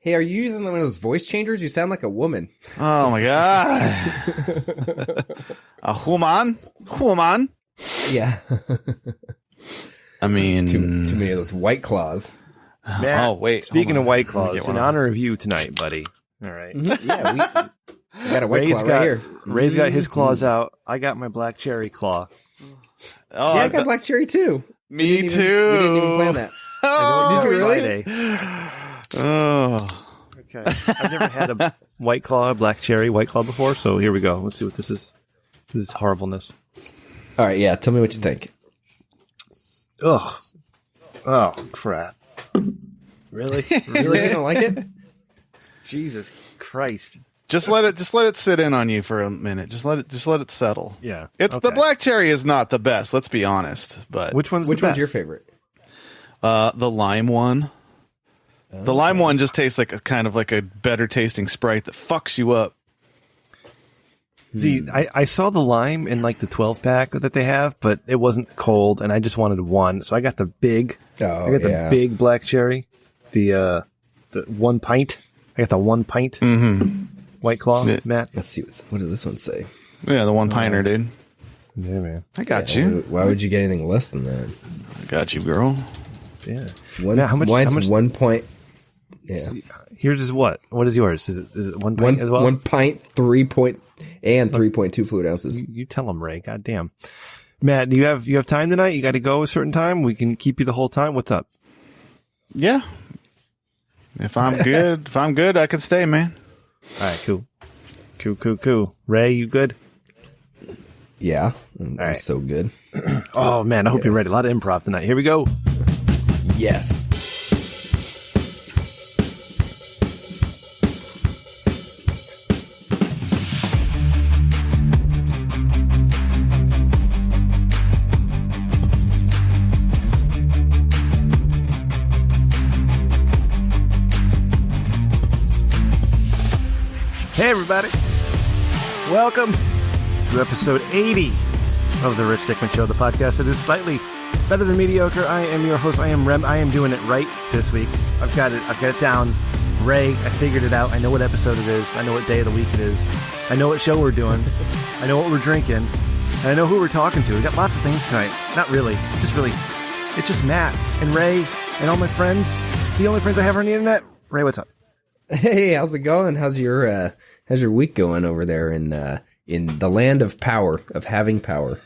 Hey, are you using one of those voice changers? You sound like a woman. Oh my god. A woman? Woman? Yeah. I mean, too many of those White Claws. Matt, oh wait. Speaking of White Claws, Get in one. honor of you tonight, buddy. All right. Yeah, we got a White Claw right here. Ray's got his claws out. I got my black cherry claw. Oh, Yeah, I got black cherry too. Me too. We didn't even plan that. Oh, Did you really? oh. Okay. I've never had a White Claw, black cherry White Claw before, so here we go. Let's see what this is. This is horribleness. All right, yeah. Tell me what you think. Ugh. Oh, crap. Really? Really? You don't like it? Jesus Christ. Just let it sit in on you for a minute. Just let it settle. Yeah. It's the black cherry is not the best, let's be honest. But Which one's your favorite? the lime one. Okay. The lime one just tastes like a better tasting Sprite that fucks you up. See, I saw the lime in like the 12 pack that they have, but it wasn't cold, and I just wanted one, so I got the big. The big black cherry, the 1 pint. I got the 1 pint White Claw, Yeah. Matt. Let's see. What does this one say? Yeah, the 1 pinter, dude. Yeah, man. I got you. Why would you get anything less than that? I got you, girl. Yeah. Now, how much? 1 point. Yeah. Yours is what? What is yours? Is it 1 pint as well? 1 pint, 3 point, and 3.2 fluid ounces. You tell them, Ray. God damn. Matt, do you have time tonight? You got to go a certain time? We can keep you the whole time? What's up? Yeah. If I'm good, I can stay, man. All right, cool. Cool. Ray, you good? Yeah. I'm right. so good. Oh, man, I hope you're ready. A lot of improv tonight. Here we go. Yes. Hey, everybody. Welcome to episode 80 of the Rich Dickman Show, the podcast that is slightly better than mediocre. I am your host. I am Rem. I am doing it right this week. I've got it down. Ray, I figured it out. I know what episode it is. I know what day of the week it is. I know what show we're doing. I know what we're drinking. And I know who we're talking to. We got lots of things tonight. Not really. It's just Matt and Ray and all my friends. The only friends I have on the internet. Ray, what's up? Hey, how's it going? How's your week going over there in the land of power, of having power?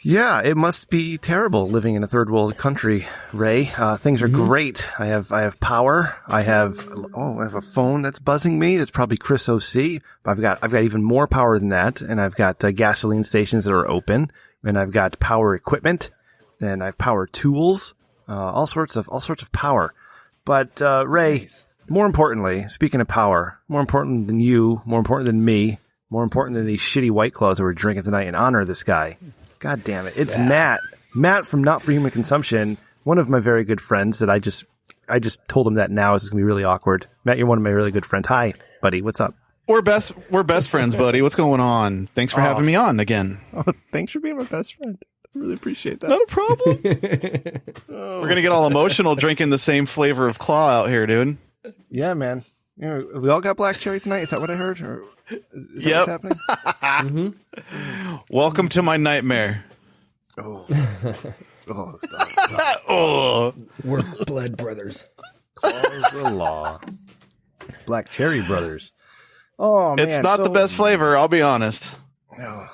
Yeah, it must be terrible living in a third world country, Ray. Things are great. I have power. I have a phone that's buzzing me. It's probably Chris OC. I've got even more power than that, and I've got gasoline stations that are open, and I've got power equipment, and I have power tools, all sorts of power. But Ray. Nice. More importantly, speaking of power, more important than you, more important than me, more important than these shitty White Claws that we're drinking tonight in honor of this guy. God damn it. It's Matt. Matt from Not For Human Consumption, one of my very good friends that I just told him that now. This is going to be really awkward. Matt, you're one of my really good friends. Hi, buddy. What's up? We're best friends, buddy. What's going on? Thanks for having me on again. Oh, thanks for being my best friend. I really appreciate that. Not a problem. We're going to get all emotional drinking the same flavor of Claw out here, dude. Yeah, man. You know, we all got black cherry tonight. Is that what I heard? Or is that what's happening? Welcome to my nightmare. Oh. We're blood brothers. Claws the law. Black cherry brothers. Oh, man. It's not the best flavor, I'll be honest.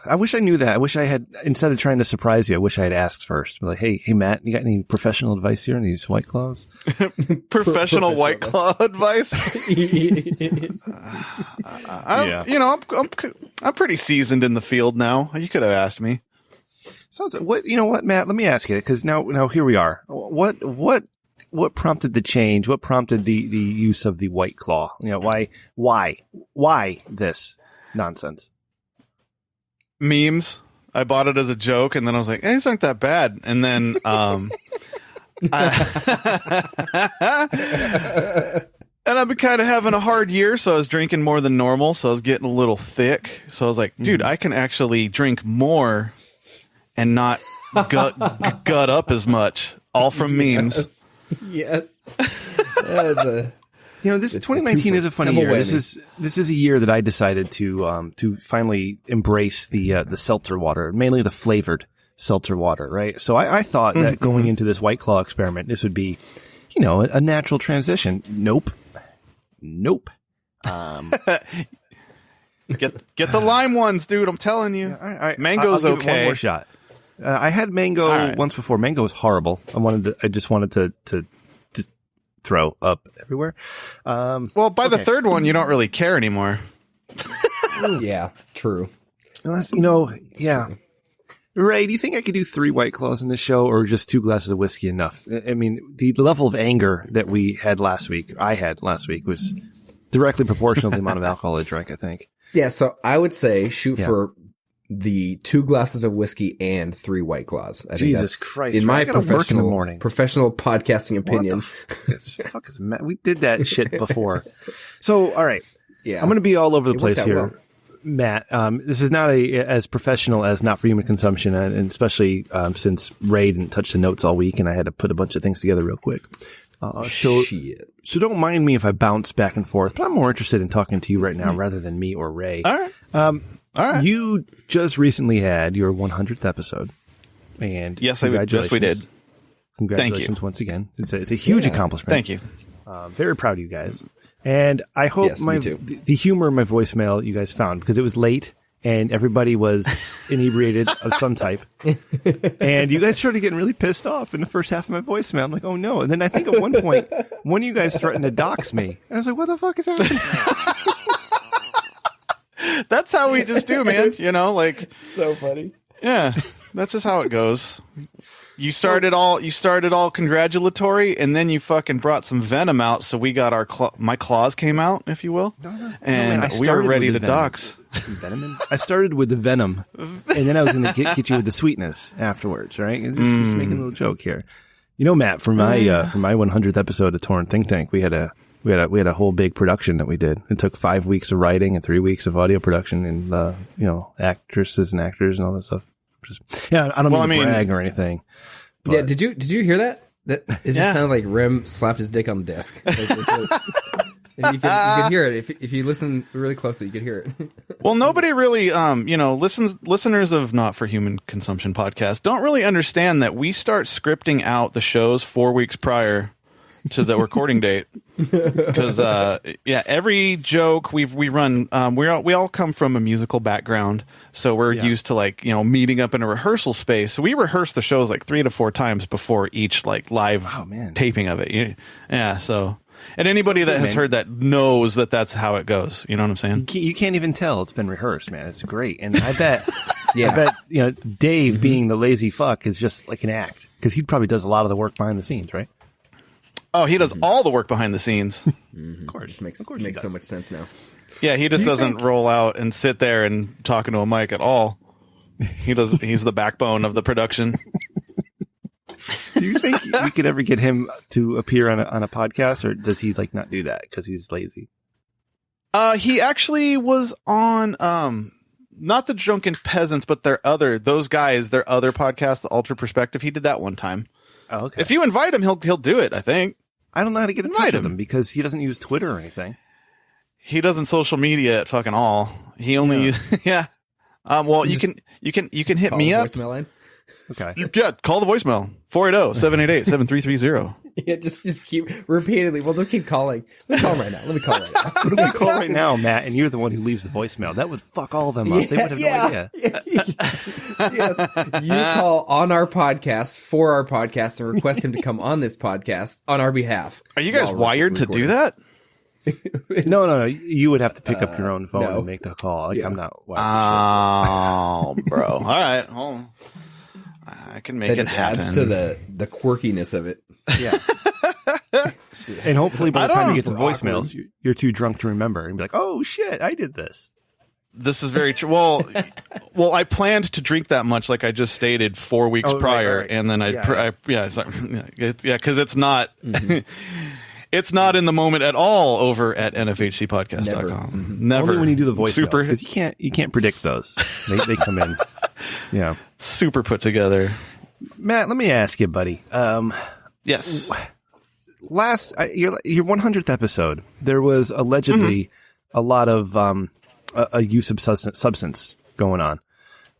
I wish I knew that. I wish I had, instead of trying to surprise you, I wish I had asked first. Like, hey, Matt, you got any professional advice here on these White Claws? Professional White Claw advice? I'm pretty seasoned in the field now. You could have asked me. Sounds what? You know what, Matt? Let me ask you, because now here we are. What prompted the change? What prompted the use of the White Claw? You know, why this nonsense? Memes. I bought it as a joke, and then I was like, hey, these aren't that bad. And then and I've been kind of having a hard year, so I was drinking more than normal, so I was getting a little thick. So I was like, dude, I can actually drink more and not gut up as much, all from memes. Yes. That's This 2019 is a funny year. This is a year that I decided to finally embrace the seltzer water, mainly the flavored seltzer water, right? So I thought that going into this White Claw experiment, this would be, a natural transition. Nope. Get the lime ones, dude. I'm telling you. Mango's I'll give okay. it one more shot. I had mango once before. Mango was horrible. I just wanted to just throw up everywhere. Well, by the third one, you don't really care anymore. Yeah, true. Yeah. Ray, do you think I could do 3 White Claws in this show, or just 2 glasses of whiskey enough? I mean, the level of anger that I had last week, was directly proportional to the amount of alcohol I drank, I think. Yeah, so I would say shoot for the 2 glasses of whiskey and 3 White Claws. I think Jesus Christ. in my work in the morning. professional podcasting opinion. What the fuck is we did that shit before. So, all right. Yeah. I'm going to be all over the It place worked out here. well. Matt, this is not as professional as Not for Human Consumption, and especially since Ray didn't touch the notes all week and I had to put a bunch of things together real quick. So don't mind me if I bounce back and forth, but I'm more interested in talking to you right now rather than me or Ray. All right. All right. You just recently had your 100th episode, and Yes, we did. Congratulations Thank you. once again. It's a huge accomplishment. Thank you. Very proud of you guys. And I hope Yes, me too. the humor in my voicemail you guys found, because it was late and everybody was inebriated of some type. And you guys started getting really pissed off in the first half of my voicemail. I'm like, oh no. And then I think at one point, one of you guys threatened to dox me. And I was like, what the fuck is happening? That's how we just do, man. So funny. Yeah, that's just how it goes. You started all congratulatory, and then you fucking brought some venom out, so we got my claws came out, if you will, and we were ready to dox. Venom? I started with the venom, and then I was going to get you with the sweetness afterwards, right? Just making a little joke here. Matt, for my 100th episode of Torn Think Tank, we had a whole big production that we did. It took 5 weeks of writing and 3 weeks of audio production, and actresses and actors and all that stuff. I don't mean to brag or anything. But. Yeah, did you hear that? That it just sounded like Rem slapped his dick on the desk. You could hear it if you listen really closely. You could hear it. Well, nobody really, listeners of Not for Human Consumption podcast don't really understand that we start scripting out the shows 4 weeks prior to the recording date, because every joke we run, we all come from a musical background, so we're used to meeting up in a rehearsal space. So we rehearse the shows 3 to 4 times before each live taping of it. Yeah, so. And anybody that has heard that knows that that's how it goes. You know what I'm saying? You can't even tell it's been rehearsed, man. It's great. And I bet, Dave being the lazy fuck is just like an act, because he probably does a lot of the work behind the scenes, right? Oh, he does all the work behind the scenes. Of course. Makes so much sense now. Yeah, he just doesn't roll out and sit there and talk into a mic at all. He's the backbone of the production. Do you think we could ever get him to appear on a podcast, or does he not do that because he's lazy? He actually was on not the Drunken Peasants, but their other podcast, the Ultra Perspective. He did that one time. Oh, okay. If you invite him, he'll do it, I think. I don't know how to get in touch with him because he doesn't use Twitter or anything. He doesn't social media at fucking all. He only well, you can hit me up. Voicemail line. Okay. Call the voicemail 480-788-7330. Yeah, just keep repeatedly. We'll just keep calling. Let me call right now. What if we call right now, Matt, and you're the one who leaves the voicemail? That would fuck all of them up. They would have no idea. Yes. You call on our podcast for our podcast and request him to come on this podcast on our behalf. Are you guys wired to do that? No. You would have to pick up your own phone and make the call. I'm not wired for shit. Bro. All right. Hold on. I can make it happen. Adds to the quirkiness of it. Yeah. And hopefully by the time you get the voicemails, you're too drunk to remember and be like, oh shit, I did this. This is very true. Well, I planned to drink that much, like I just stated 4 weeks prior. Right. And then because it's not, it's not in the moment at all over at NFHCpodcast.com. Never. Only when you do the voicemail, because you can't predict those. They come in. Yeah. Super put together. Matt, let me ask you, buddy. Yes. your 100th episode, there was allegedly a lot of a use of substance going on,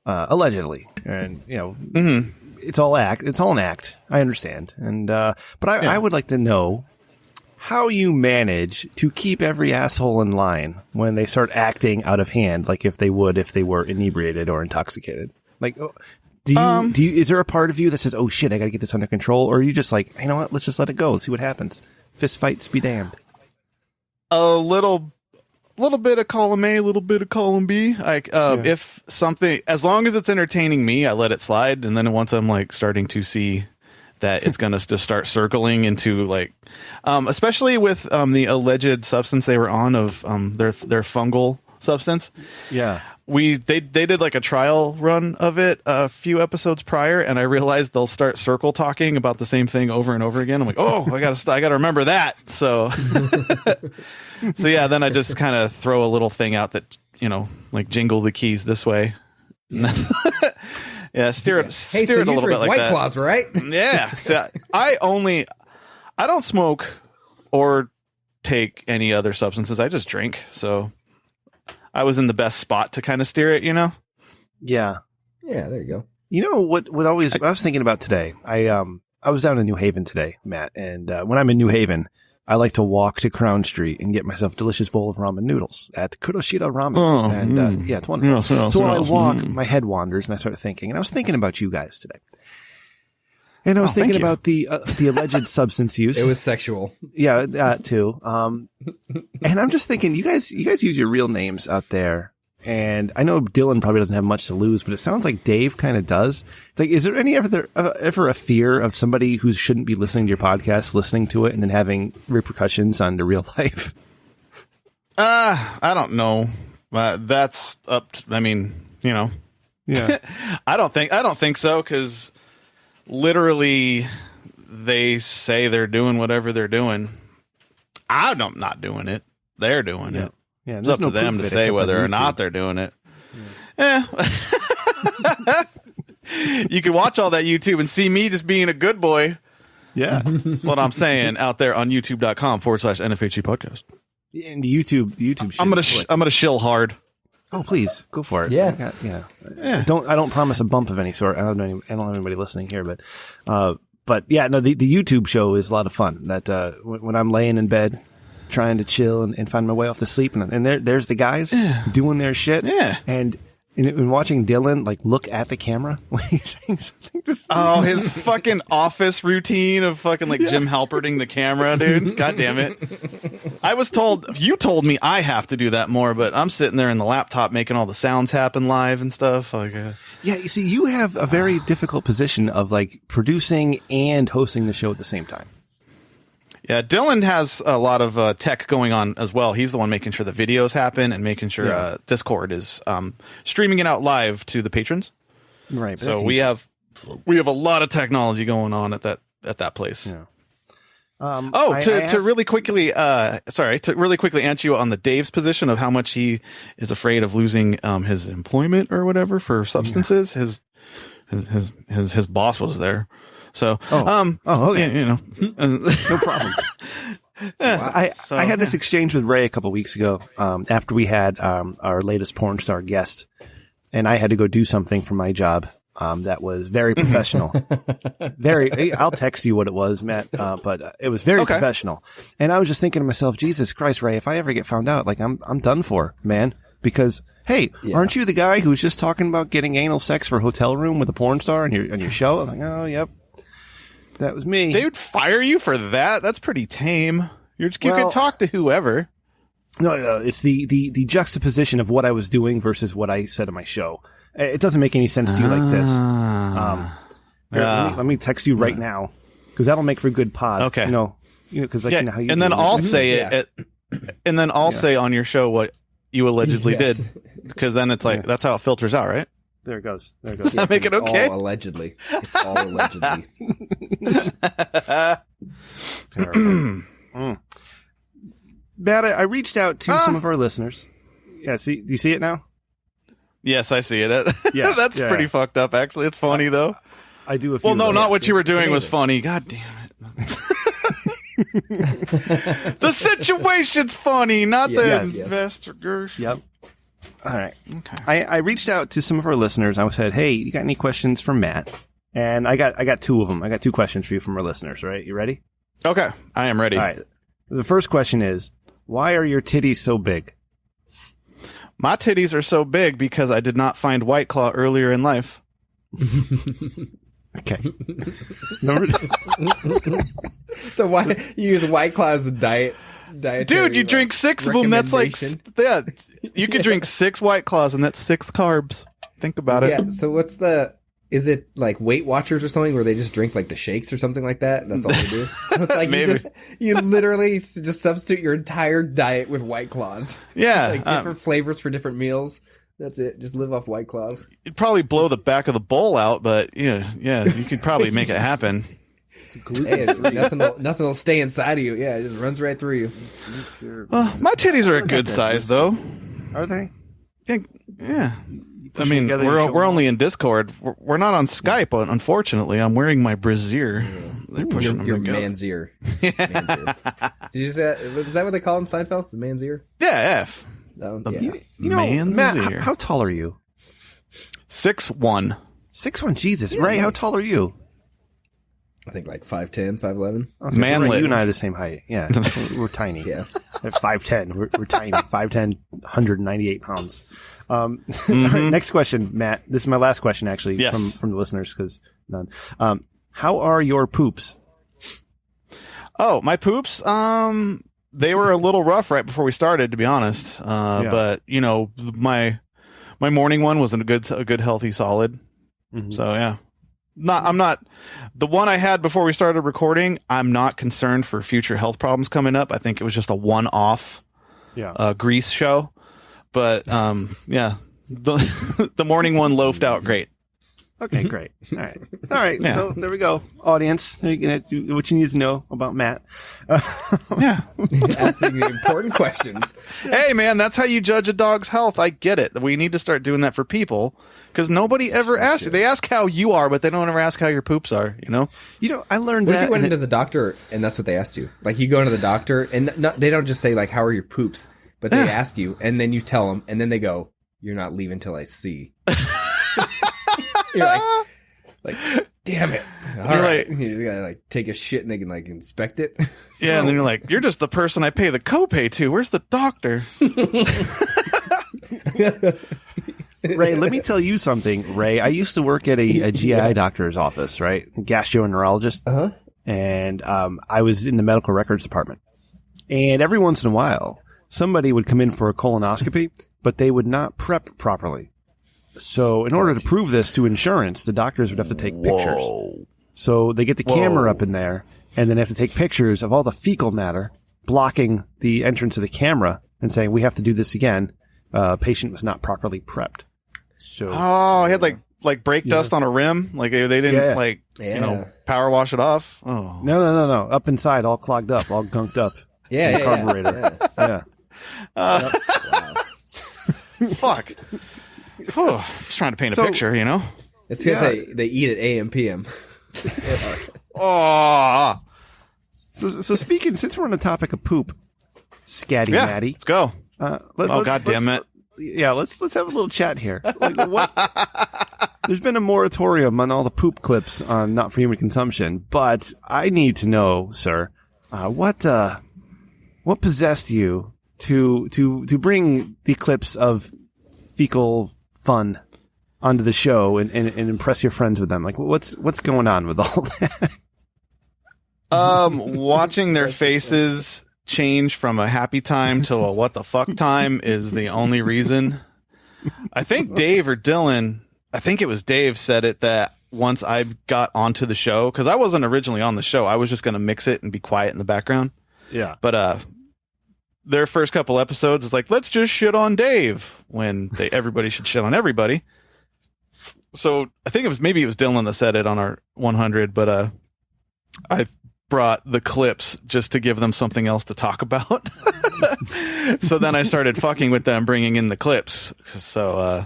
allegedly, and it's all an act. I understand, and but I would like to know how you manage to keep every asshole in line when they start acting out of hand, like if they were inebriated or intoxicated. Like, do you? Is there a part of you that says, "Oh shit, I got to get this under control," or are you just like, you know what? Let's just let it go. Let's see what happens. Fist fights be damned. A little bit of column A, a little bit of column B. Like, if something, as long as it's entertaining me, I let it slide. And then once I'm like starting to see that it's going to just start circling into like, especially with the alleged substance they were on of their fungal substance. Yeah. They did like a trial run of it a few episodes prior, and I realized they'll start circle talking about the same thing over and over again. I'm like, oh, I gotta remember that. So, so yeah, then I just kind of throw a little thing out that, like jingle the keys this way. Yeah, steer it a little bit like White that. Claws, right? Yeah. So I don't smoke or take any other substances. I just drink. So I was in the best spot to kind of steer it, Yeah. Yeah, there you go. You know what I was thinking about today. I was down in New Haven today, Matt, and when I'm in New Haven, I like to walk to Crown Street and get myself a delicious bowl of ramen noodles at Kuroshita Ramen. And it's wonderful. So while I walk, my head wanders and I start thinking, and I was thinking about you guys today. And I was thinking about the alleged substance use. It was sexual. Yeah, that too. And I'm just thinking, you guys use your real names out there. And I know Dylan probably doesn't have much to lose, but it sounds like Dave kind of does. It's like, is there ever a fear of somebody who shouldn't be listening to your podcast, listening to it and then having repercussions on the real life? I don't know. That's up to, Yeah. I don't think so, because literally they say they're doing whatever they're doing. I'm not doing it. They're doing it. Yeah, it's up to them to say whether or not they're doing it. Yeah. You can watch all that YouTube and see me just being a good boy. Yeah. That's what I'm saying out there on youtube.com/NFHC podcast. And the YouTube shit. I'm gonna shill hard. Oh, please go for it. Yeah. I don't promise a bump of any sort. I don't have anybody listening here, but yeah, no, the YouTube show is a lot of fun. That, when I'm laying in bed, trying to chill and find my way off to sleep, and there's the guys doing their shit, and watching Dylan like look at the camera when he's saying something. His fucking office routine of fucking like Jim Halperting the camera, dude. God damn it! You told me I have to do that more, but I'm sitting there in the laptop making all the sounds happen live and stuff. Like, yeah, you see, you have a very difficult position of like producing and hosting the show at the same time. Yeah, Dylan has a lot of tech going on as well. He's the one making sure the videos happen and making sure Discord is streaming it out live to the patrons. Right. So we have a lot of technology going on at that place. Yeah. To really quickly answer you on the Dave's position of how much he is afraid of losing his employment or whatever for substances. His boss was there. So, okay. No problem. I had this exchange with Ray a couple weeks ago, after we had, our latest porn star guest, and I had to go do something for my job, that was very professional. I'll text you what it was, Matt, but it was very professional. And I was just thinking to myself, Jesus Christ, Ray, if I ever get found out, like I'm done for, man. Because, hey, aren't you the guy who's just talking about getting anal sex for a hotel room with a porn star on your show? I'm like, oh, yep. That was me. They would fire you for that? That's pretty tame. You can talk to whoever. No, it's the juxtaposition of what I was doing versus what I said on my show. It doesn't make any sense to you like this. Let me text you right now, because that'll make for a good pod. Okay. Because like, how you and then I'll say it, and then I'll say on your show what you allegedly did, because then it's like that's how it filters out, right? There it goes. Does that make it okay? All allegedly. It's all allegedly. Matt, I reached out to some of our listeners. Yeah, do you see it now? Yes, I see it. Yeah, that's pretty fucked up, actually. It's funny, though. I do a few. Well, no, not what you were doing was funny. God damn it. The situation's funny, not Yes. the investigation. Yep. All right. Okay. I reached out to some of our listeners. I said, "Hey, you got any questions for Matt?" And I got two of them. I got two questions for you from our listeners. Right? You ready? Okay, I am ready. All right. The first question is, why are your titties so big? My titties are so big because I did not find White Claw earlier in life. Okay. Number So why you use White Claw as a dietary? Dude, you drink 6 of them. That's like, recommendation? you could drink 6 White Claws, and that's 6 carbs. Think about it. Yeah. So is it like Weight Watchers or something where they just drink like the shakes or something like that? That's all they do. So it's like Maybe. you literally just substitute your entire diet with White Claws. Yeah. It's like different flavors for different meals. That's it. Just live off White Claws. You'd probably blow the back of the bowl out, but yeah, you could probably make it happen. Hey, nothing will stay inside of you. Yeah, it just runs right through you. My titties are a good size, though. Are they? Yeah. I them mean, together and show we're them only in Discord. We're not on Skype, unfortunately. I'm wearing my brassiere. They're pushing them Your to go. man's ear. Man's ear. Did you say that? Is that what they call it in Seinfeld? The man's ear? Yeah, That one? Yeah. You know, Man's Matt, ear. how tall are you? 6'1". 6'1". Jesus. Ray, how tall are you? I think like 5'10", 5'11". Okay, Manlet. Ray, you and I are the same height. Yeah. We're tiny. Yeah. At 5'10". We're tiny. 5'10", 198 pounds. All right, next question, Matt. This is my last question, actually, Yes. from the listeners, because none. How are your poops? Oh, my poops. They were a little rough right before we started, to be honest. But you know, my morning one was a good healthy solid. Mm-hmm. So yeah, I'm not the one I had before we started recording. I'm not concerned for future health problems coming up. I think it was just a one-off grease show. But yeah, the morning one loafed out great. Okay, great. All right. Yeah. So there we go, audience. That's what you need to know about Matt. Yeah. Asking the important questions. Hey, man, that's how you judge a dog's health. I get it. We need to start doing that for people because nobody ever asks you. They ask how you are, but they don't ever ask how your poops are, you know? You know, I learned What if that. you went into the doctor and that's what they asked you? Like you go into the doctor and they don't just say like, how are your poops? But they ask you and then you tell them and then they go, you're not leaving till I see. You're like, damn it. All right. You just gotta like take a shit and they can like inspect it. Yeah, and then you're like, you're just the person I pay the copay to. Where's the doctor? Ray, let me tell you something, Ray. I used to work at a GI doctor's office, right? Gastroenterologist. Uh-huh. And I was in the medical records department. And every once in a while, somebody would come in for a colonoscopy, but they would not prep properly. So in order to prove this to insurance, the doctors would have to take pictures. So they get the camera up in there, and then have to take pictures of all the fecal matter blocking the entrance of the camera and saying, we have to do this again. Patient was not properly prepped. So Oh, he had like brake dust on a rim. Like they didn't you know, power wash it off. Oh, No. Up inside, all clogged up, all gunked up. Yeah, The carburetor. Yeah. fuck. Just trying to paint a picture, you know? It's because they eat at AM PM. Oh, So speaking, since we're on the topic of poop, Scatty yeah. Matty. Let's go. Let's damn it. Yeah, let's have a little chat here. Like, what? There's been a moratorium on all the poop clips on Not for Human Consumption, but I need to know, sir, what possessed you to bring the clips of fecal fun onto the show and impress your friends with them? Like, what's going on with all that? Watching their faces change from a happy time to a what the fuck time is the only reason. I think Dave or Dylan, I think it was Dave, said it that once I got onto the show, because I wasn't originally on the show, I was just going to mix it and be quiet in the background. Yeah. But their first couple episodes is like, let's just shit on Dave when everybody should shit on everybody. So I think it was Dylan that said it on our 100, but I brought the clips just to give them something else to talk about. So then I started fucking with them, bringing in the clips. So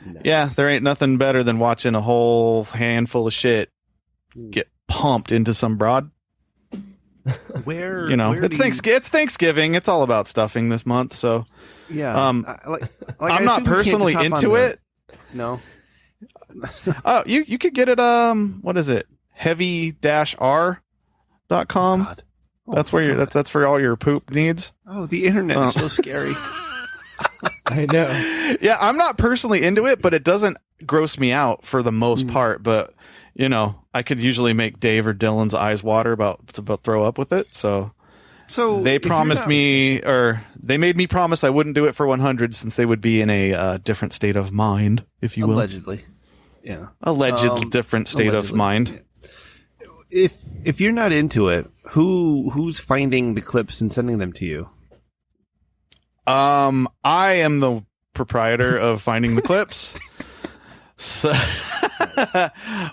Nice. yeah, there ain't nothing better than watching a whole handful of shit get pumped into some broad. Where it's Thanksgiving. It's all about stuffing this month. So yeah, I'm not personally into it. No. Oh, you could get it. What is it? heavy-r.com. Oh, That's where that's for all your poop needs. Oh, the internet is so scary. I know. Yeah, I'm not personally into it, but it doesn't gross me out for the most part. But I could usually make Dave or Dylan's eyes water about throw up with it. So they promised me, or they made me promise I wouldn't do it for 100 since they would be in a different state of mind, if you will. Allegedly. Yeah. Alleged different state of mind. Yeah. If you're not into it, who's finding the clips and sending them to you? I am the proprietor of finding the clips. So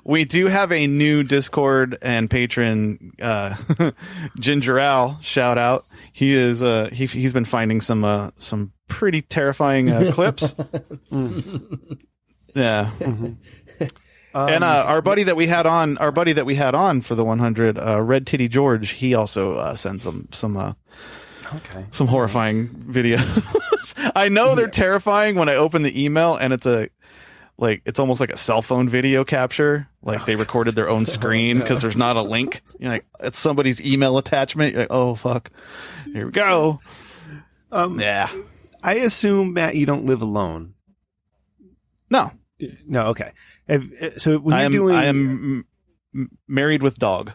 we do have a new Discord and patron, Ginger Al, shout out. He is he's been finding some pretty terrifying clips. Yeah. Mm-hmm. And our buddy that we had on for the 100, Red Titty George, he also sends some horrifying videos. I know they're terrifying when I open the email and it's almost like a cell phone video capture. Like they recorded their own screen because there's not a link. It's somebody's email attachment. You're like, oh fuck, here we go. Yeah. I assume, Matt, you don't live alone. No. No, okay. So when I am married with dog,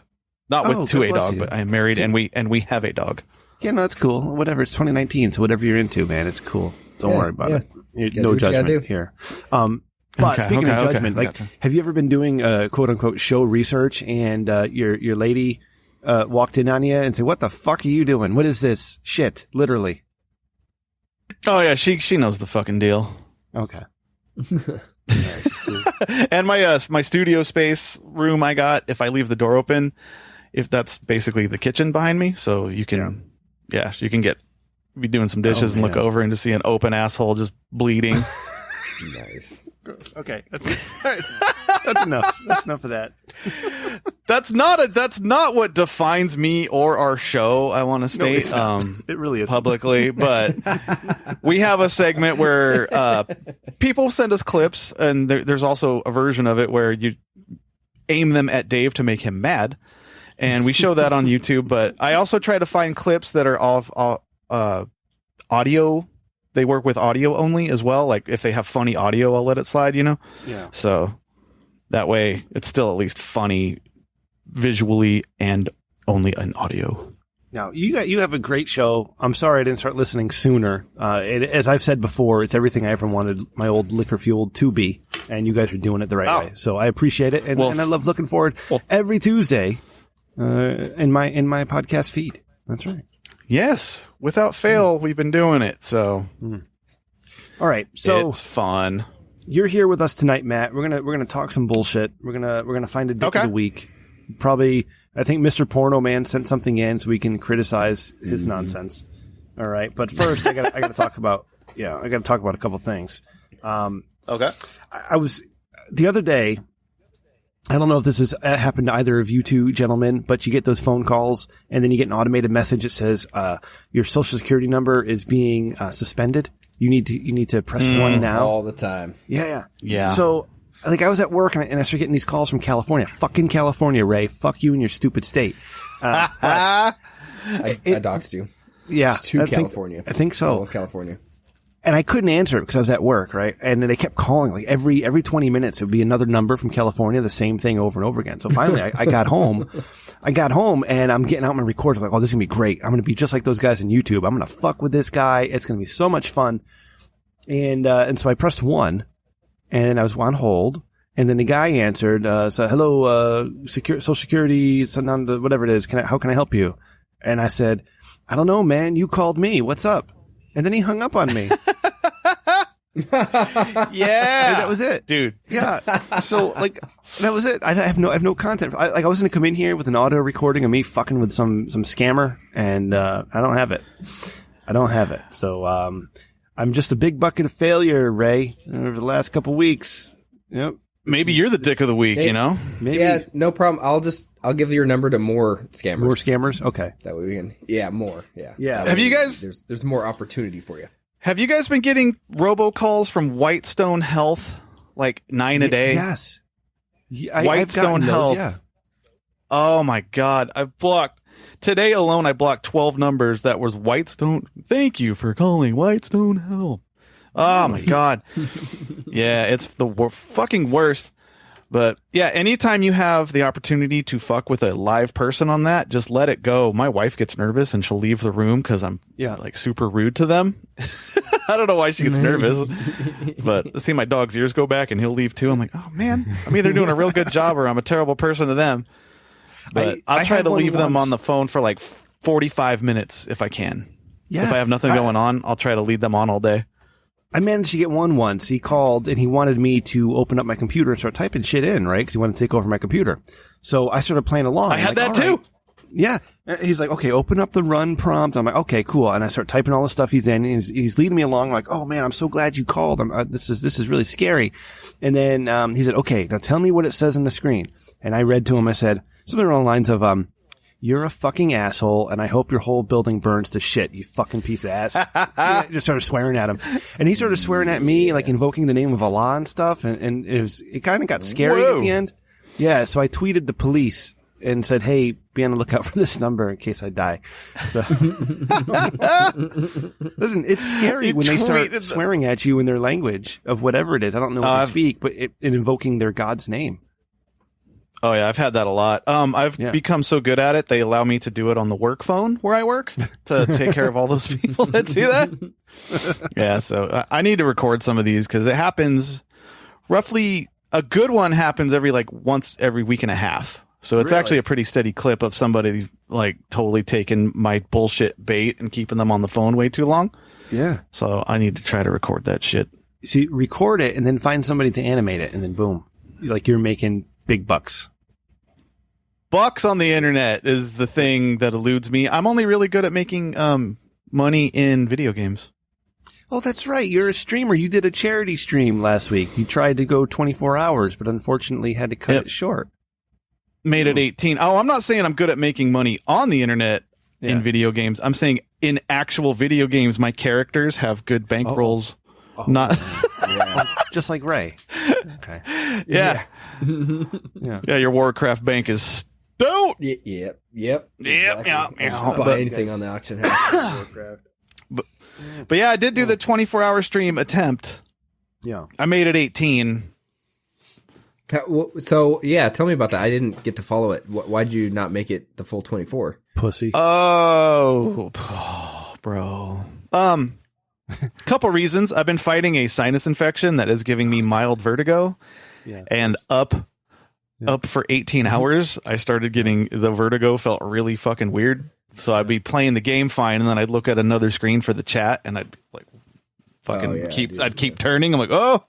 not to a dog, but I am married and we have a dog. Yeah, no, that's cool. Whatever. It's 2019, so whatever you're into, man, it's cool. Don't worry about it. No judgment here. But speaking of judgment, have you ever been doing quote unquote show research and your lady walked in on you and said, "What the fuck are you doing? What is this shit?" Literally. Oh yeah, she knows the fucking deal. Okay. And my studio space room I got, if I leave the door open, if that's basically the kitchen behind me, so you can you can be doing some dishes and look over and just see an open asshole just bleeding. Nice. Gross. Okay, that's enough. That's enough of that. That's not what defines me or our show, I want to state. It really is publicly, but we have a segment where people send us clips, and there's also a version of it where you aim them at Dave to make him mad, and we show that on YouTube. But I also try to find clips that are off audio. They work with audio only as well. Like if they have funny audio, I'll let it slide. Yeah. So that way, it's still at least funny visually and only in audio. Now you have a great show. I'm sorry I didn't start listening sooner. As I've said before, it's everything I ever wanted my old liquor fueled to be, and you guys are doing it the right way. So I appreciate it, and I love looking forward every Tuesday in my podcast feed. That's right. Yes, without fail, we've been doing it. So, all right. So it's fun. You're here with us tonight, Matt. We're gonna talk some bullshit. We're gonna find a dick of the week. Probably, I think Mr. Porno Man sent something in so we can criticize his nonsense. All right, but first I gotta talk about a couple things. Okay. I was the other day. I don't know if this has happened to either of you two gentlemen, but you get those phone calls and then you get an automated message that says your social security number is being suspended. You need to press 1 now. All the time. Yeah. So I was at work and I started getting these calls from California. Fucking California, Ray. Fuck you and your stupid state. I doxed you. Yeah. It's to California. I think so. All of California. And I couldn't answer it because I was at work, right? And then they kept calling, like every 20 minutes, it would be another number from California, the same thing over and over again. So finally I got home. And I'm getting out my recorder, like, oh, this is gonna be great. I'm gonna be just like those guys on YouTube. I'm gonna fuck with this guy. It's gonna be so much fun. And so I pressed 1 and I was on hold. And then the guy answered, said, hello, Social Security, whatever it is. How can I help you? And I said, I don't know, man. You called me. What's up? And then he hung up on me. Yeah. And that was it. Dude. Yeah. So that was it. I have no content. I was going to come in here with an audio recording of me fucking with some scammer, and I don't have it. So I'm just a big bucket of failure, Ray, over the last couple weeks. Yep. Maybe you're the dick of the week, you know? Maybe. Yeah, no problem. I'll give your number to more scammers. More scammers? Okay. That way we can, more. Yeah. Yeah. That Have way you guys- There's more opportunity for you. Have you guys been getting robocalls from Whitestone Health, like 9 a day? Yes. Whitestone Health. Yeah. Oh my God. Today alone, I blocked 12 numbers that was Whitestone. Thank you for calling Whitestone Health. Oh my God. Yeah, it's the fucking worst. But yeah, anytime you have the opportunity to fuck with a live person on that, just let it go. My wife gets nervous and she'll leave the room because I'm like super rude to them. I don't know why she gets nervous, but see my dog's ears go back and he'll leave too. I'm like, oh man, I'm either doing a real good job or I'm a terrible person to them. But I'll try to leave them on the phone for like 45 minutes if I can. Yeah. If I have nothing going on, I'll try to lead them on all day. I managed to get one once. He called and he wanted me to open up my computer and start typing shit in, right? Because he wanted to take over my computer. So I started playing along. I had that too. Right. Yeah. He's like, okay, open up the run prompt. I'm like, okay, cool. And I start typing all the stuff he's in. And he's leading me along. I'm like, oh man, I'm so glad you called. This is really scary. And then, he said, okay, now tell me what it says on the screen. And I read to him, I said something along the lines of, you're a fucking asshole, and I hope your whole building burns to shit, you fucking piece of ass. I just started swearing at him. And he started swearing at me, like invoking the name of Allah and stuff, and it kind of got scary at the end. Yeah, so I tweeted the police and said, hey, be on the lookout for this number in case I die. So, listen, it's scary when they start swearing at you in their language of whatever it is. I don't know what they speak, but invoking their God's name. Oh yeah, I've had that a lot. I've become so good at it, they allow me to do it on the work phone where I work to take care of all those people that do that. Yeah, so I need to record some of these because it happens roughly, a good one happens once every week and a half. So it's actually a pretty steady clip of somebody like totally taking my bullshit bait and keeping them on the phone way too long. Yeah. So I need to try to record that shit. See, record it and then find somebody to animate it and then boom. Like you're making big bucks. Bucks on the internet is the thing that eludes me. I'm only really good at making money in video games. Oh, that's right. You're a streamer. You did a charity stream last week. You tried to go 24 hours, but unfortunately had to cut it short. Made it 18. Oh, I'm not saying I'm good at making money on the internet in video games. I'm saying in actual video games, my characters have good bankrolls. Not just like Ray. Okay. Yeah. Yeah, your Warcraft bank is stoked. Yep. Exactly. Buy anything on the auction house. Warcraft. But yeah, I did do the 24-hour stream attempt. Yeah. I made it 18. So, yeah, tell me about that. I didn't get to follow it. Why'd you not make it the full 24? Pussy. Oh, bro. Couple reasons. I've been fighting a sinus infection that is giving me mild vertigo. Yeah. And up for 18 hours, I started getting the vertigo, felt really fucking weird. So I'd be playing the game fine, and then I'd look at another screen for the chat, and I'd like fucking keep turning. I'm like, oh,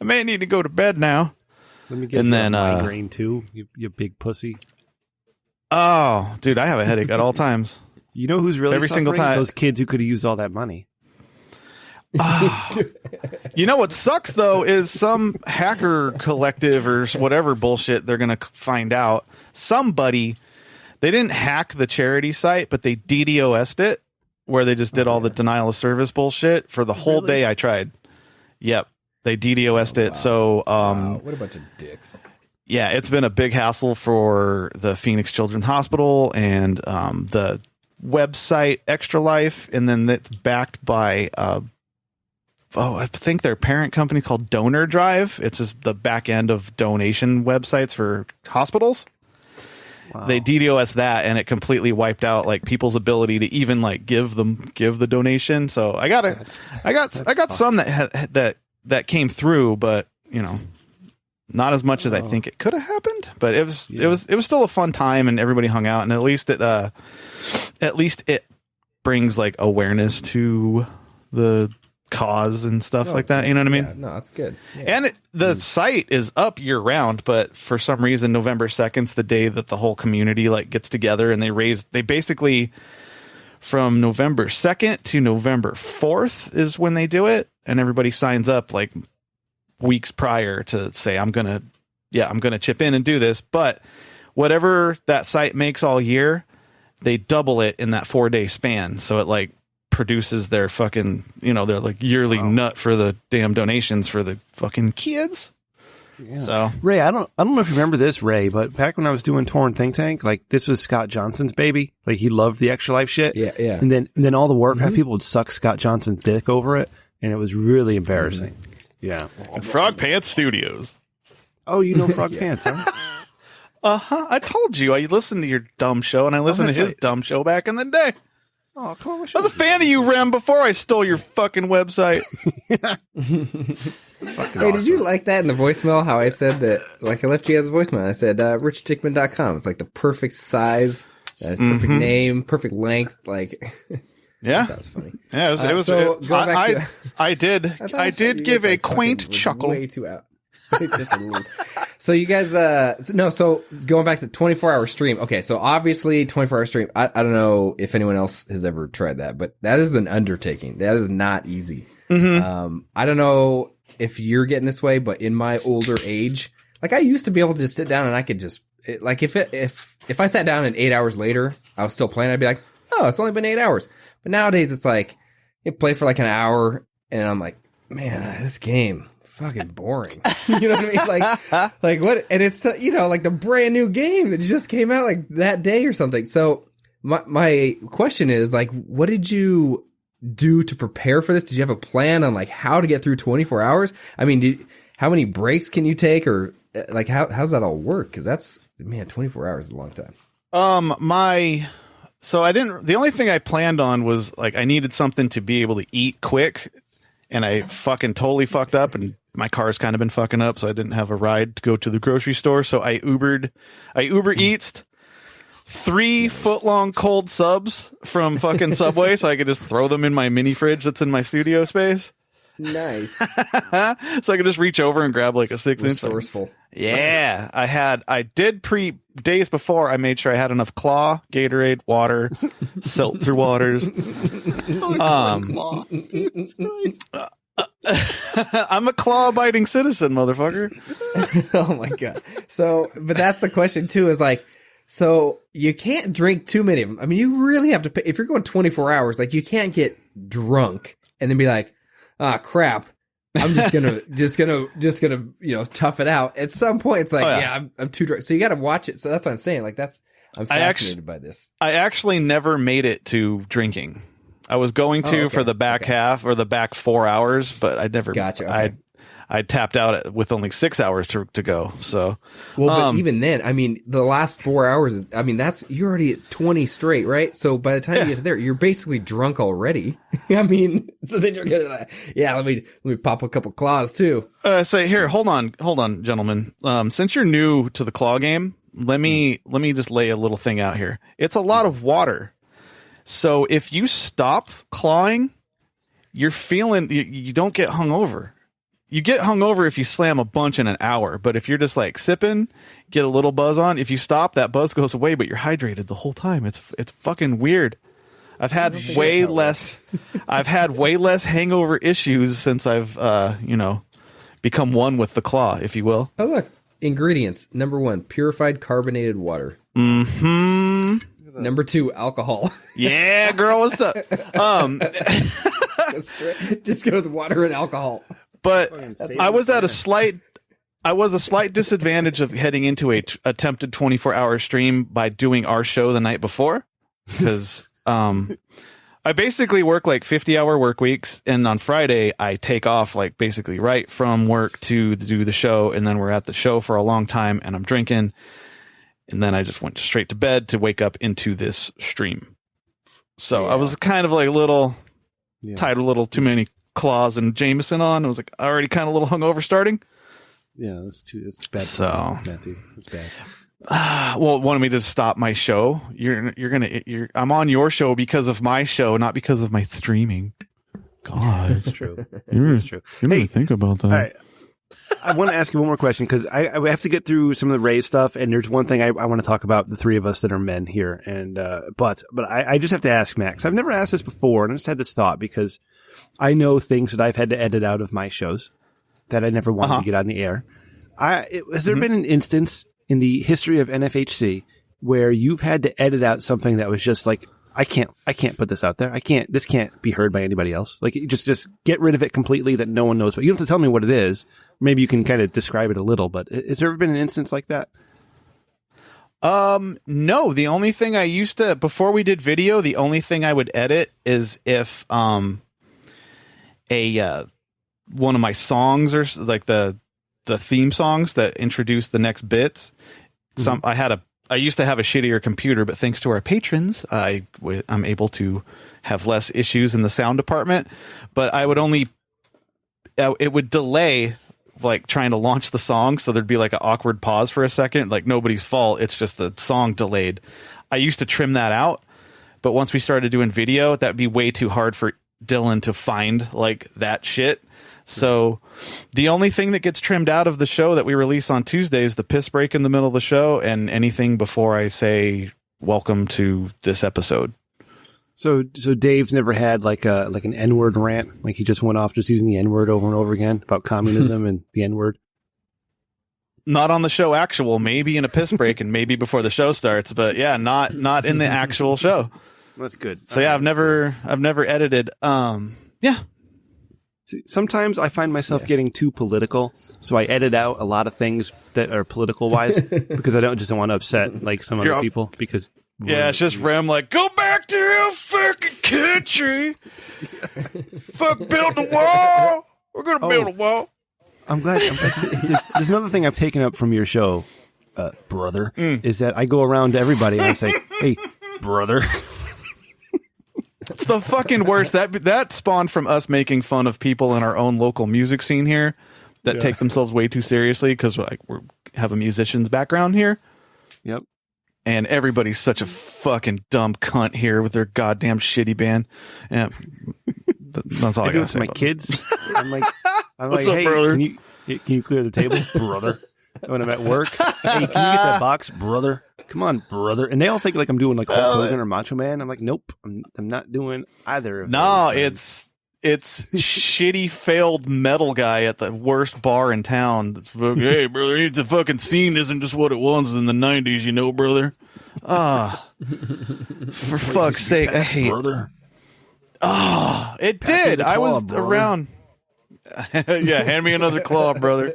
I may need to go to bed now. Let me get a migraine too, you big pussy. Oh, dude, I have a headache at all times. You know who's really every suffering? Single time. Those kids who could have used all that money. You know what sucks though is some hacker collective or whatever bullshit they're gonna find out. Somebody, they didn't hack the charity site, but they DDoS'd it, where they just did all the denial of service bullshit for the whole day. I tried. Yep. They DDoS'd it. So, what a bunch of dicks. Yeah, it's been a big hassle for the Phoenix Children's Hospital and the website Extra Life, and then it's backed by I think their parent company called Donor Drive. It's just the back end of donation websites for hospitals. Wow. They DDoS that, and it completely wiped out like people's ability to even like give the donation. So I got some that came through, but you know, not as much as I think it could have happened. But it was still a fun time, and everybody hung out, and at least it brings like awareness to the cause and stuff like that. You know what I mean? Yeah, no, that's good. Yeah. And the site is up year round, but for some reason, November 2nd's the day that the whole community like gets together, and they basically from November 2nd to November 4th is when they do it, and everybody signs up like weeks prior to say, I'm going to chip in and do this. But whatever that site makes all year, they double it in that 4-day span. So it like produces their fucking, their like yearly nut for the damn donations for the fucking kids. Yeah. So Ray, I don't know if you remember this, Ray, but back when I was doing Torn Think Tank, like this was Scott Johnson's baby. Like he loved the Extra Life shit. Yeah, yeah. And then all the Warcraft people would suck Scott Johnson's dick over it, and it was really embarrassing. Yeah. and Frog Pants Studios. Oh, you know Frog Pants, huh? I told you I listened to your dumb show, and I listened to his dumb show back in the day. Oh, come on. I was a fan of you, Rem, before I stole your fucking website. Hey, did you like that in the voicemail? How I said that, like I left you as a voicemail. I said, richdickman.com. It's like the perfect size, perfect name, perfect length. Like, Yeah, that was funny. Yeah, it was. I did give a quaint chuckle. Way too out. Just a little. So you guys, so going back to 24-hour stream. Okay, so obviously 24-hour stream. I don't know if anyone else has ever tried that, but that is an undertaking. That is not easy. I don't know if you're getting this way, but in my older age, like I used to be able to just sit down and I could just like if I sat down and 8 hours later I was still playing, I'd be like, oh, it's only been 8 hours. But nowadays it's like you play for like an hour and I'm like, man, this game fucking boring. You know what I mean? Like what? And it's like the brand new game that just came out like that day or something. So my question is like, what did you do to prepare for this? Did you have a plan on like how to get through 24 hours? I mean, how many breaks can you take, or like how's that all work? Because that's 24 hours is a long time. The only thing I planned on was like I needed something to be able to eat quick, and I fucking totally fucked up, and my car's kind of been fucking up, so I didn't have a ride to go to the grocery store. So I Uber Eats 3 foot-long cold subs from fucking Subway, so I could just throw them in my mini fridge that's in my studio space. Nice. So I could just reach over and grab like a 6-inch. Resourceful. Yeah, I did days before. I made sure I had enough Claw, Gatorade, water, seltzer waters. Claw. Jesus Christ. I'm a claw-biting citizen, motherfucker. Oh my god. So, but that's the question too. Is like, so you can't drink too many of them. I mean, you really have to pay, if you're going 24 hours. Like, you can't get drunk and then be like, ah, crap. I'm just gonna, tough it out. At some point, it's like, I'm too drunk. So you got to watch it. So that's what I'm saying. Like, I'm fascinated by this. I actually never made it to drinking. I was going to for the back half or the back 4 hours, but I never. Gotcha. Okay. I tapped out with only 6 hours to go. So, but even then, I mean, the last 4 hours you're already at 20 straight, right? So by the time you get to there, you're basically drunk already. I mean, so then you're gonna, let me pop a couple claws too. Say here, hold on, gentlemen. Since you're new to the claw game, let me just lay a little thing out here. It's a lot of water. So if you stop clawing, you're feeling, you don't get hungover. You get hungover if you slam a bunch in an hour, but if you're just like sipping, get a little buzz on, if you stop, that buzz goes away, but you're hydrated the whole time. It's fucking weird. I've had way less hangover issues since I've become one with the claw, if you will. Oh look, ingredients. Number 1, purified carbonated water. Mm-hmm. Number 2, alcohol. Yeah, girl, what's up? Just go with water and alcohol. But I was a slight disadvantage of heading into a attempted 24-hour stream by doing our show the night before, because I basically work like 50-hour work weeks, and on Friday I take off like basically right from work to do the show, and then we're at the show for a long time, and I'm drinking, and then I just went straight to bed to wake up into this stream. So I was kind of like tied a little too many claws and Jameson on. I was like already kind of a little hungover starting. Yeah, that's bad. So Matthew, it's bad. Well, wanted me to stop my show. I'm on your show because of my show, not because of my streaming. God, it's true. It's true. You need to think about that. All right. I want to ask you one more question, because I have to get through some of the Ray stuff, and there's one thing I want to talk about, the three of us that are men here. And but I just have to ask Max. I've never asked this before, and I just had this thought because I know things that I've had to edit out of my shows. that I never wanted to get on the air. Has there been an instance in the history of NFHC where you've had to edit out something that was just like, I can't put this out there. This can't be heard by anybody else. Like, just get rid of it completely that no one knows. But you don't have to tell me what it is. Maybe you can kind of describe it a little, but has there ever been an instance like that? No, the only thing I used to, before we did video, the only thing I would edit is if, one of my songs or like the theme songs that introduce the next bits. I used to have a shittier computer, but thanks to our patrons, I'm able to have less issues in the sound department, but I would it would delay like trying to launch the song. So there'd be like an awkward pause for a second, like nobody's fault. It's just the song delayed. I used to trim that out, but once we started doing video, that'd be way too hard for Dylan to find like that shit. So the only thing that gets trimmed out of the show that we release on Tuesday is the piss break in the middle of the show and anything before I say welcome to this episode. So Dave's never had like an N-word rant, like he just went off just using the N-word over and over again about communism and the N-word. Not on the show actual, maybe in a piss break and maybe before the show starts, but yeah, not in the actual show. That's good. So yeah, I've never edited. Yeah. Sometimes I find myself getting too political, so I edit out a lot of things that are political wise because I don't want to upset like some other people. Because it's just Rem like, go back to your fucking country. Fuck, build a wall. We're gonna build a wall. I'm glad. There's another thing I've taken up from your show, brother, is that I go around to everybody and I say, "Hey, brother." It's the fucking worst. That spawned from us making fun of people in our own local music scene here that take themselves way too seriously because like we have a musician's background here. Yep. And everybody's such a fucking dumb cunt here with their goddamn shitty band. Yeah, that's all I gotta say. My kids, I'm like, What's up, hey, brother? can you clear the table, brother? When I'm at work, hey, can you get that box, brother? Come on, brother. And they all think like I'm doing like Hulk Hogan or Macho Man. I'm like, nope, I'm not doing either of those. It's shitty failed metal guy at the worst bar in town. That's fucking, hey, brother, it's a fucking scene isn't just what it was in the 90s, you know, brother. For fuck's sake, I hate brother. It did. I was around. Yeah, hand me another claw, brother.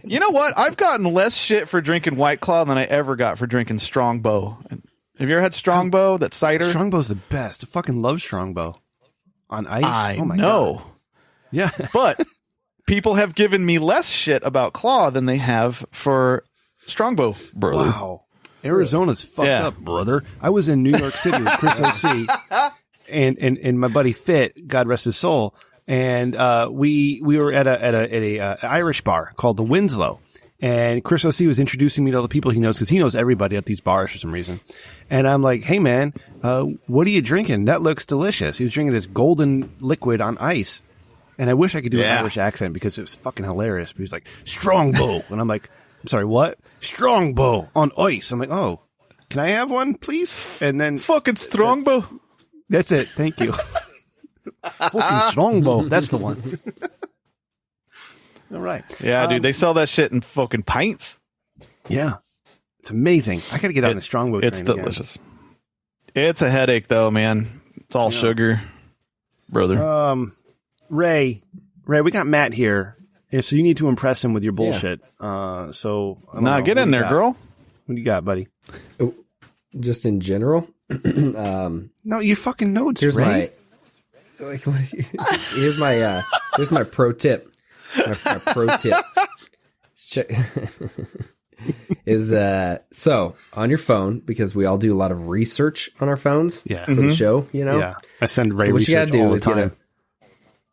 You know what? I've gotten less shit for drinking White Claw than I ever got for drinking Strongbow. Have you ever had Strongbow? That cider? Strongbow's the best. I fucking love Strongbow. On ice? Oh my God. Yeah. But people have given me less shit about Claw than they have for Strongbow, brother. Wow. Arizona's fucked up, brother. I was in New York City with Chris O.C. and my buddy Fit, God rest his soul. And we were at a Irish bar called the Winslow, and Chris O.C. was introducing me to all the people he knows because he knows everybody at these bars for some reason. And I'm like, "Hey man, what are you drinking? That looks delicious." He was drinking this golden liquid on ice, and I wish I could do an Irish accent because it was fucking hilarious. But he's like, "Strongbow," and I'm like, "I'm sorry, what? Strongbow on ice?" I'm like, "Oh, can I have one, please?" And then fucking Strongbow. That's it. Thank you. Fucking Strongbow. That's the one. All right. Yeah, dude. They sell that shit in fucking pints. Yeah. It's amazing. I got to get on the Strongbow train. It's delicious. Again. It's a headache, though, man. It's all sugar, brother. Ray, we got Matt here. Yeah, so you need to impress him with your bullshit. So get in there, girl. What do you got, buddy? Just in general? No, you fucking notes, here's Ray. Here's my pro tip. My pro tip is so on your phone, because we all do a lot of research on our phones for the show, you know? Yeah. I send Ray research all the time.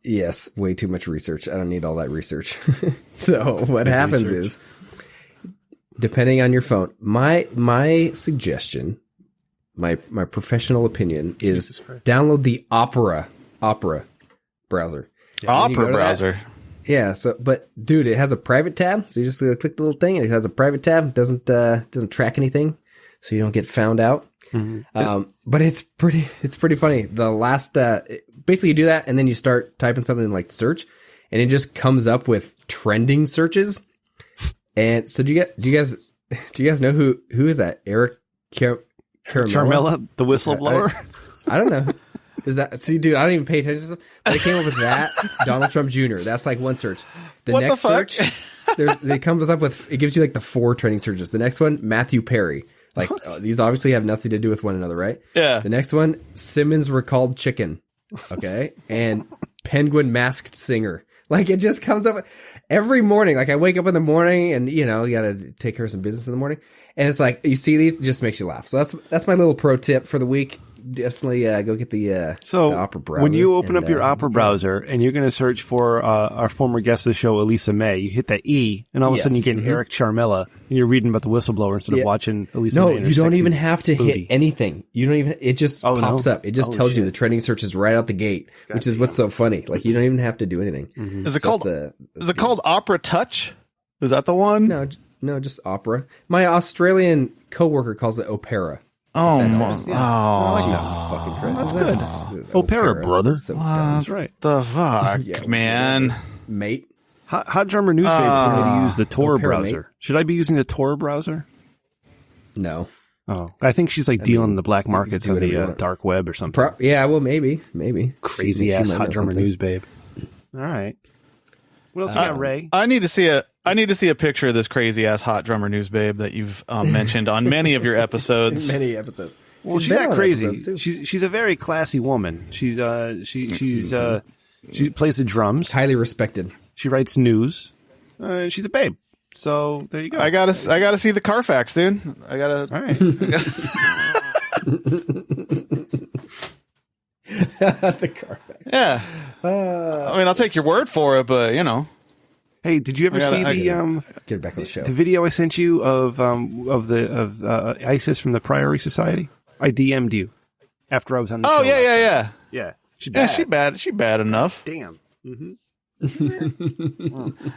Yes, way too much research. I don't need all that research. So what happens is, depending on your phone, my suggestion, my professional opinion is download the Opera browser. Opera browser. Yeah. So, but dude, it has a private tab. So you just click the little thing and it has a private tab. Doesn't track anything. So you don't get found out. Mm-hmm. But it's pretty funny. The last, basically you do that and then you start typing something in like search and it just comes up with trending searches. And so do you guys know who is that? Eric Charmella, the whistleblower. I don't know. Is that, see, dude, I don't even pay attention to stuff. But I came up with that. Donald Trump Jr. That's like one search. The next search, it comes up with, it gives you like the 4 trending searches. The next one, Matthew Perry. Like, these obviously have nothing to do with one another, right? Yeah. The next one, Simmons recalled chicken. Okay. And penguin masked singer. Like, it just comes up every morning. Like, I wake up in the morning and, you know, you got to take care of some business in the morning. And it's like, you see these, it just makes you laugh. So that's my little pro tip for the week. Definitely go get the Opera browser. When you open up your Opera browser and you're going to search for our former guest of the show, Elisa May, you hit that E, and all of a sudden you get Eric Charmella, and you're reading about the whistleblower instead of watching Elisa May. No, you don't even have to hit anything. You don't even. It just pops up. It just tells you the trending searches right out the gate, which is what's so funny. Like, you don't even have to do anything. Mm-hmm. Is it called Opera Touch? Is that the one? No, just Opera. My Australian coworker calls it Opera. Oh, Jesus fucking Christ. That's good. Opera, brother. So that's right. The fuck, man. Mate. Hot Drummer Newsbabe is going to use the Tor browser. Mate. Should I be using the Tor browser? No. Oh, I think she's like dealing in the black markets on the dark web or something. Well, maybe. Crazy ass Hot Drummer Newsbabe. All right. What else you got, Ray? I need to see a picture of this crazy ass Hot Drummer Newsbabe that you've mentioned on many of your episodes. Many episodes. Well, she's not crazy. She's a very classy woman. She plays the drums. Highly respected. She writes news. She's a babe. So there you go. I gotta see the Carfax, dude. All right. The Carfax. Yeah. I mean, I'll take your word for it, but you know. Hey, did you ever see get back on the show? The video I sent you of ISIS from the Priory Society? I DM'd you after I was on the show. Oh yeah. Yeah. She bad enough. Damn. Mm-hmm.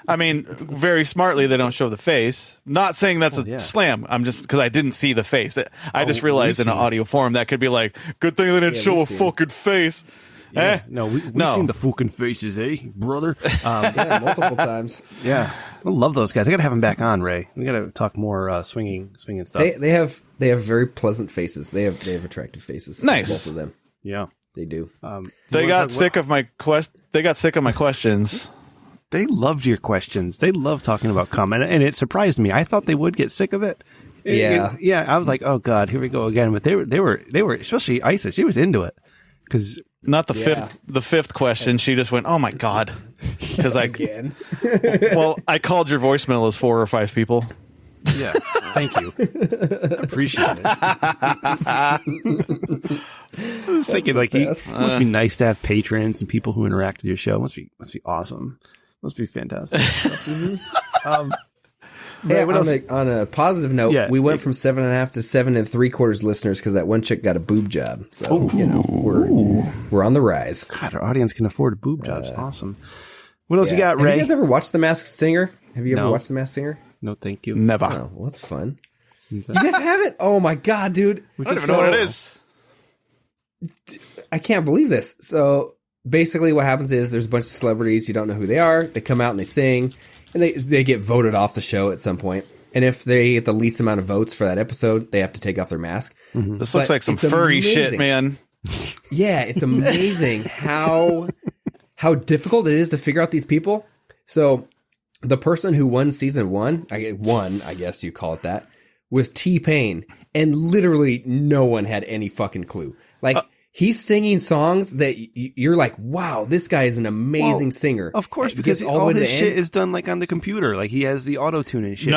I mean, very smartly they don't show the face. Not saying that's a slam. I'm just because I didn't see the face. I just realized in an audio form that could be like, good thing they didn't show a fucking face. Yeah. No, we've seen the fucking faces, brother? Multiple times. Yeah, I love those guys. I gotta have them back on, Ray. We gotta talk more swinging stuff. They have very pleasant faces. They have attractive faces. Nice, both of them. Yeah, they do. They got sick of my They got sick of my questions. They loved your questions. They love talking about cum, and it surprised me. I thought they would get sick of it. Yeah. I was like, oh god, here we go again. But they were especially Isis. She was into it because. Not the fifth question. She just went, "Oh my god!" Because again. Well, I called your voicemail as 4 or 5 people. Yeah, thank you. I appreciate it. I was thinking, like, it must be nice to have patrons and people who interact with your show. Must be awesome. Must be fantastic. Hey, on a positive note, we went from 7.5 to 7 3/4 listeners because that one chick got a boob job. So we're on the rise. God, our audience can afford boob jobs. Awesome. What else you got, Ray? Have you guys ever watched The Masked Singer? Have you ever watched The Masked Singer? No, thank you. Never. Oh, well, that's fun. You guys haven't? Oh my god, dude! I don't even know what it is. I can't believe this. So basically, what happens is there's a bunch of celebrities. You don't know who they are. They come out and they sing. And they get voted off the show at some point. And if they get the least amount of votes for that episode, they have to take off their mask. Mm-hmm. This looks like some furry shit, man. Yeah, it's amazing how difficult it is to figure out these people. So the person who won season 1, I guess you call it that, was T-Pain. And literally no one had any fucking clue. Like... he's singing songs that you're like, wow, this guy is an amazing singer. Of course, because all his shit is done like on the computer. Like he has the auto tune and shit.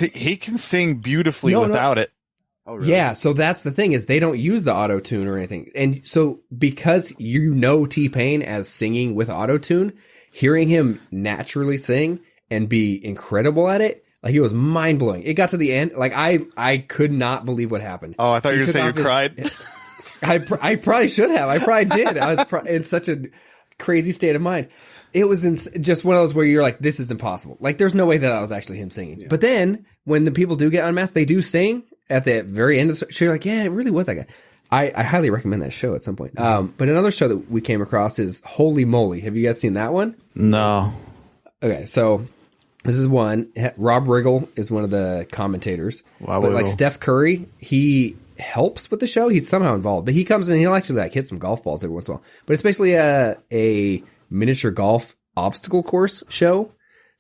He can sing beautifully without it. Oh, really? Yeah, so that's the thing is they don't use the auto tune or anything. And so because you know T-Pain as singing with auto tune, hearing him naturally sing and be incredible at it, like, it was mind blowing. It got to the end, like I could not believe what happened. Oh, I thought you were going to say you cried. I probably should have. I probably did. I was in such a crazy state of mind. It was just one of those where you're like, this is impossible. Like, there's no way that was actually him singing. Yeah. But then when the people do get unmasked, they do sing at the very end of the show. You're like, yeah, it really was that guy. I highly recommend that show at some point. But another show that we came across is Holey Moley. Have you guys seen that one? No. Okay, so this is one. Rob Riggle is one of the commentators. Wow, but like Riggle. Steph Curry, he helps with the show. He's somehow involved, but he comes in and he'll actually like hit some golf balls every once in a while. But it's basically a miniature golf obstacle course show,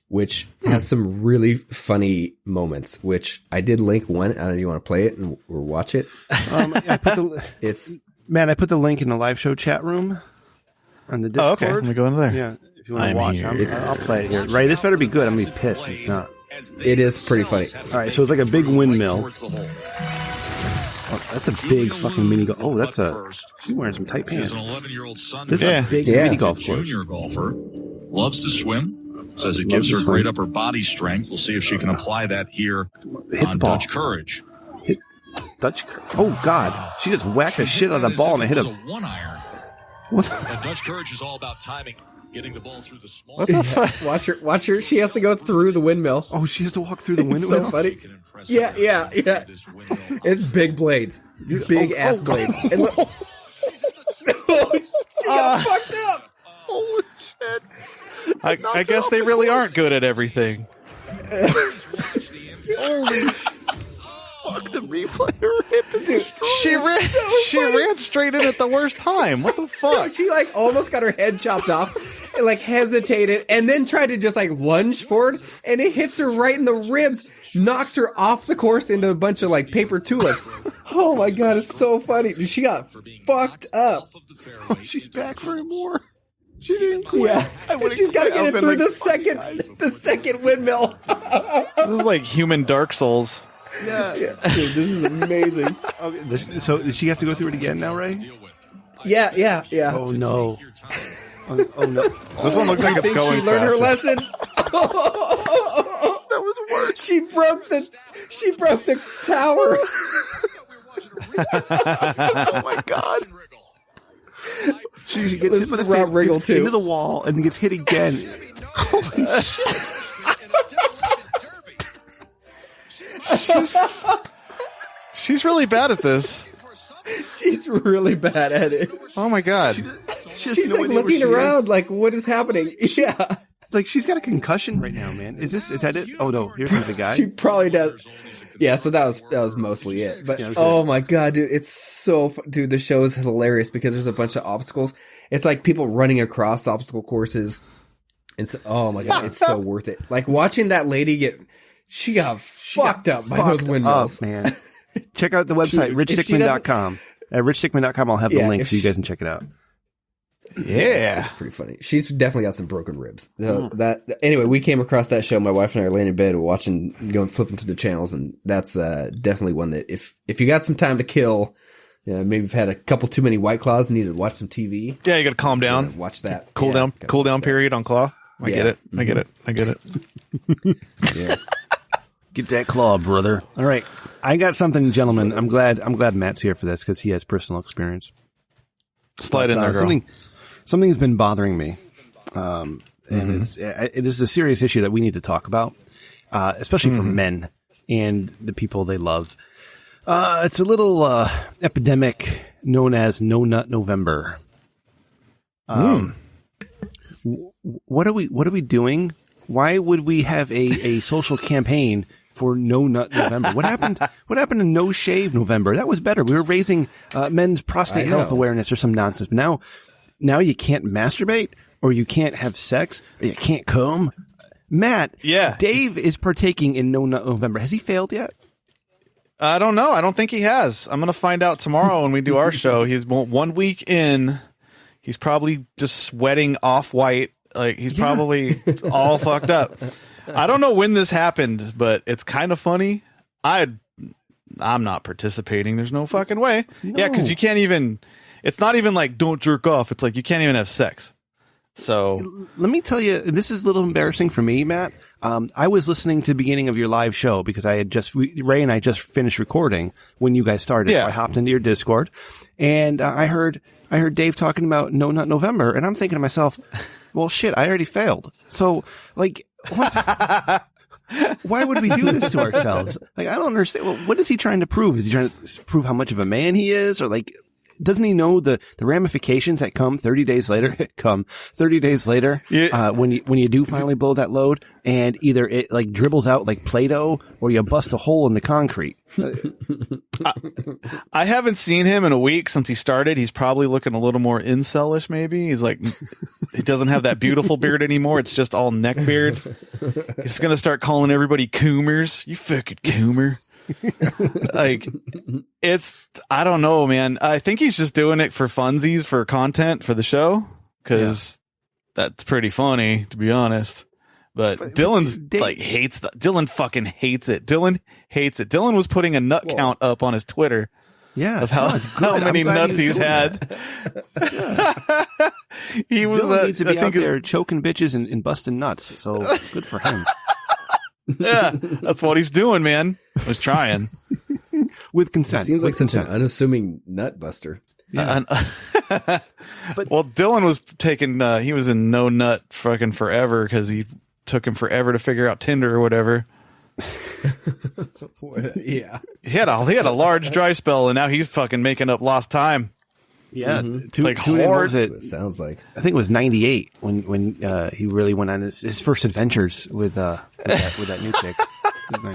which has some really funny moments, which I did link one. I don't know if you want to play it or watch it. I put I put the link in the live show chat room on the Discord. Oh, okay. Let me go into there. Yeah, if you want I'm to watch, here. I'll play it here. Ray, this better be good. I'm going to be pissed if it's not. It is pretty funny. All right, so it's like a big windmill. Oh, that's a big fucking mini golf. Oh, she's wearing some tight pants. This is a big mini golf course. Junior golfer, loves to swim. Says it gives her great upper body strength. We'll see if she can apply that here on Dutch Courage. Oh, God. She just whacked the shit out of the ball and it hit a one iron. What? Dutch Courage is all about timing, getting the ball through the small. What the fuck? Watch her. She has to go through the windmill. Oh, she has to walk through the It's windmill? so funny. Yeah. It's big blades. Big ass blades. And look, she got fucked up. Holy shit. I guess they really aren't good at everything. Holy fuck, the replay. Her hip is destroyed. She ran straight in at the worst time. What the fuck? She like almost got her head chopped off and like hesitated and then tried to just like lunge forward and it hits her right in the ribs, knocks her off the course into a bunch of like paper tulips. Oh my God, it's so funny. She got fucked up. Oh, she's back for more. She didn't quit. Yeah, and she's got to get it through the second windmill. This is like human Dark Souls. Yeah. Dude, this is amazing. Okay, so does she have to go through it again now, Ray? Yeah. Oh, no. Oh, no. This one looks like it's I think going she learned her faster. lesson. That was worse. She broke the tower. Oh, my God. She gets hit with a Rob Riggle, gets too. into the wall and then gets hit again. Holy shit. She's really bad at this. She's really bad at it. Oh my God. She's like looking around like, what is happening? Yeah. Like, she's got a concussion right now, man. Is that it? Oh, no. Here's the guy. She probably does. Yeah, so that was mostly it. But oh my God, dude, it's so dude, the show is hilarious because there's a bunch of obstacles. It's like people running across obstacle courses. And so, oh my God, it's so worth it. Like watching that lady she got fucked up by those windmills. Man. Check out the website, richdickman.com. At richdickman.com, I'll have the link so you guys can check it out. Yeah. It's pretty funny. She's definitely got some broken ribs. Anyway, we came across that show. My wife and I are laying in bed watching, flipping through the channels, and that's definitely one that if you got some time to kill, maybe you've had a couple too many White Claws and need to watch some TV. Yeah, you got to calm down. Watch that. Cool down period on Claw. I get it. Yeah. Get that claw, brother. All right. I got something, gentlemen. I'm glad Matt's here for this because he has personal experience. Slide in there, girl. Something's been bothering me. And it is a serious issue that we need to talk about, especially for men and the people they love. It's a little epidemic known as No Nut November. What are we doing? Why would we have a social campaign for No Nut November? What happened to No Shave November? That was better. We were raising men's prostate health awareness or some nonsense. But now you can't masturbate, or you can't have sex, or you can't comb. Matt, Dave is partaking in No Nut November. Has he failed yet? I don't know. I don't think he has. I'm going to find out tomorrow when we do our show. He's 1 week in. He's probably just sweating off white. Like he's probably all fucked up. I don't know when this happened, but it's kind of funny. I'm not participating. There's no fucking way. No. Yeah, because you can't even. It's not even like don't jerk off. It's like you can't even have sex. So let me tell you, this is a little embarrassing for me, Matt. I was listening to the beginning of your live show because Ray and I just finished recording when you guys started. So I hopped into your Discord and I heard Dave talking about No Nut November, and I'm thinking to myself, well, shit, I already failed. So, like, what? Why would we do this to ourselves? Like, I don't understand. Well, what is he trying to prove? Is he trying to prove how much of a man he is? Or like, doesn't he know the ramifications that come 30 days later? When you do finally blow that load, and either it like dribbles out like Play-Doh, or you bust a hole in the concrete. I haven't seen him in a week since he started. He's probably looking a little more incelish. Maybe he's like, he doesn't have that beautiful beard anymore. It's just all neck beard. He's gonna start calling everybody coomers. You fucking coomer. Like, I don't know, man. I think he's just doing it for funsies, for content, for the show, because that's pretty funny, to be honest. But Dylan's like hates that. Dylan fucking hates it. Dylan hates it. Dylan was putting a nut count up on his Twitter. Yeah, of how many nuts he's had. He was Dylan needs to be out there choking bitches and busting nuts. So good for him. Yeah, that's what he's doing, man. He's trying with consent. It seems like consent. such an unassuming nut buster. Yeah. But Dylan was taking. He was in no nut fucking forever because he took him forever to figure out Tinder or whatever. Yeah, he had a large dry spell, and now he's fucking making up lost time. Yeah, it sounds like. I think it was 98 when he really went on his first adventures with that new chick.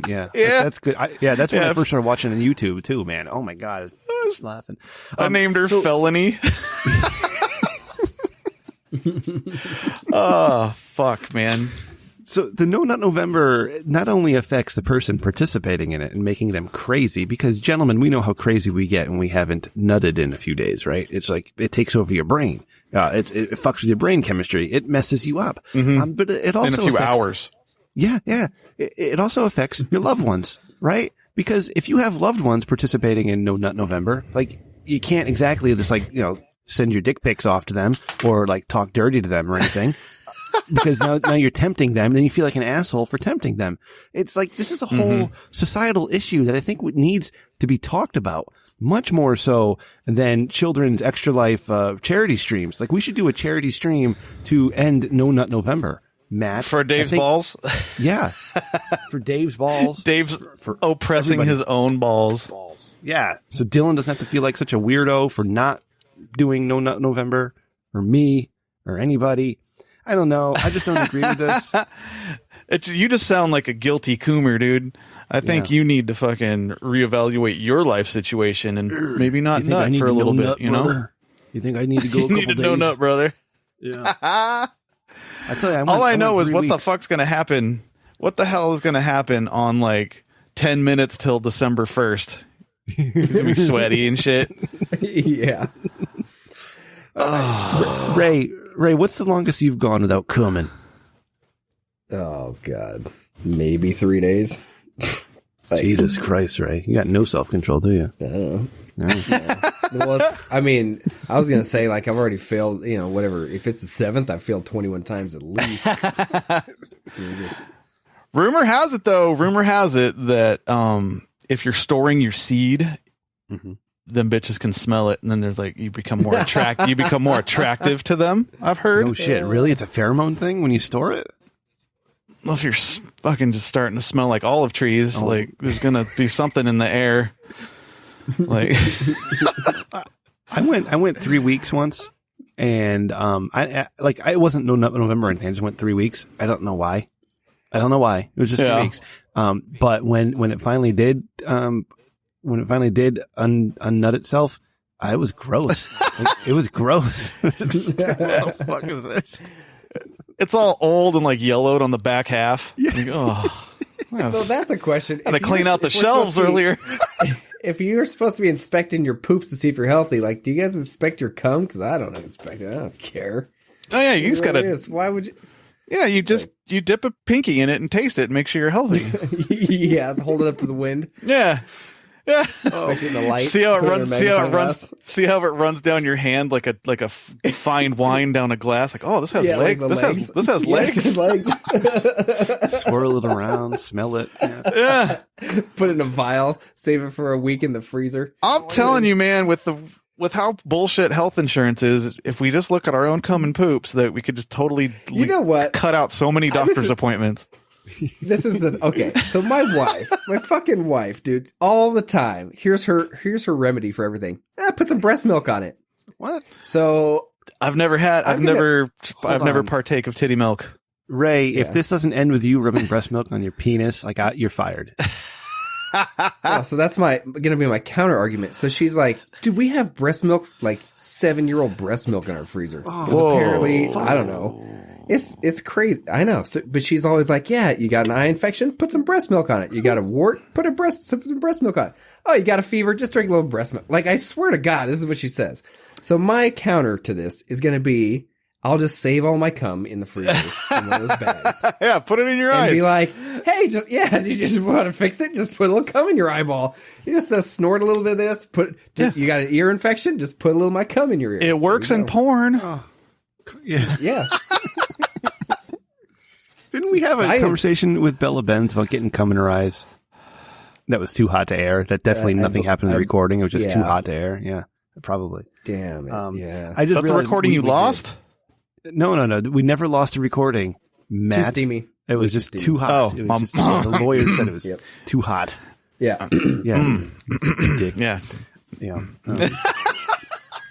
Yeah, that's good. That's when I first started watching on YouTube too, man. Oh my god, I was laughing. I named her Felony. Oh fuck, man. So the No Nut November not only affects the person participating in it and making them crazy, because gentlemen, we know how crazy we get when we haven't nutted in a few days, right? It's like it takes over your brain. It fucks with your brain chemistry. It messes you up. Mm-hmm. But it also in a few affects, hours. Yeah. It also affects your loved ones, right? Because if you have loved ones participating in No Nut November, like you can't exactly just like, send your dick pics off to them or like talk dirty to them or anything. Because now you're tempting them, and then you feel like an asshole for tempting them. It's like, this is a whole societal issue that I think needs to be talked about much more so than children's extra life, charity streams. Like, we should do a charity stream to end No Nut November. Matt. For Dave's balls? Yeah. For Dave's balls. Dave's for oppressing his own balls. Yeah. So Dylan doesn't have to feel like such a weirdo for not doing No Nut November, or me, or anybody. I don't know. I just don't agree with this. You just sound like a guilty coomer, dude. I think you need to fucking reevaluate your life situation and maybe not nut for a little bit, brother? You think I need to go a couple days? You need to no nut, brother. Yeah. I tell you, all I know is what the fuck's going to happen. What the hell is going to happen on like 10 minutes till December 1st? He's going to be sweaty and shit. Yeah. Ray, what's the longest you've gone without coming? Oh God, maybe 3 days. Jesus Christ, Ray, you got no self-control, do you? I don't know. No. Well, I was gonna say, like, I've already failed. Whatever. If it's the 7th, I've failed 21 times at least. Rumor has it that if you're storing your seed. Mm-hmm. Then bitches can smell it, and then there's like you become more attractive to them. I've heard. No shit, really? It's a pheromone thing when you store it. Well, if you're fucking just starting to smell like olive trees, like there's gonna be something in the air. Like, I went 3 weeks once, and I wasn't No Nut November or anything. I just went 3 weeks. I don't know why. It was just 3 weeks. But when it finally did, unnut itself, it was gross. It was gross. What the fuck is this? It's all old and like yellowed on the back half. Yeah. Like, so that's a question. Had to clean out the shelves earlier. If you're supposed to be inspecting your poops to see if you're healthy, like, do you guys inspect your cum? Because I don't inspect it. I don't care. Oh yeah, you just gotta. Why would you? Yeah, you dip a pinky in it and taste it and make sure you're healthy. Yeah, hold it up to the wind. Yeah. Yeah. Inspect it in the light. See how it runs down your hand like a fine wine down a glass. Like, oh, this has legs. Like this has legs. Yes, legs. Swirl it around, smell it. Yeah. Put it in a vial. Save it for a week in the freezer. I'm telling you, man, with how bullshit health insurance is, if we just look at our own cum and poops, that we could just totally cut out so many doctor's appointments. This is okay. So my fucking wife, dude, all the time. Here's her remedy for everything. Put some breast milk on it. What? So I've never partake of titty milk. Ray, if this doesn't end with you rubbing breast milk on your penis, you're fired. So that's gonna be my counter argument. So she's like, "Dude, we have breast milk, like 7-year-old breast milk in our freezer." Apparently, I don't know. It's crazy. I know. So, but she's always like, "Yeah, you got an eye infection? Put some breast milk on it. You got a wart? Put some breast milk on it. Oh, you got a fever? Just drink a little breast milk." Like, I swear to God, this is what she says. So my counter to this is gonna be, I'll just save all my cum in the freezer in one of those bags. Yeah, put it in your eyes. And be like, hey, you just want to fix it? Just put a little cum in your eyeball. You just snort a little bit of this. You got an ear infection? Just put a little of my cum in your ear. It works in porn. Oh, yeah. Yeah. Didn't we have a conversation with Bella Benz about getting cum in her eyes? That was too hot to air. That definitely nothing happened in the recording. It was just too hot to air. Yeah, probably. Damn it. Yeah. I just That's the recording you lost? No. We never lost a recording. Matt, too steamy. It was just too hot. Oh, it was the lawyer said it was too hot. Yeah. Yeah. Dick. Yeah. Yeah.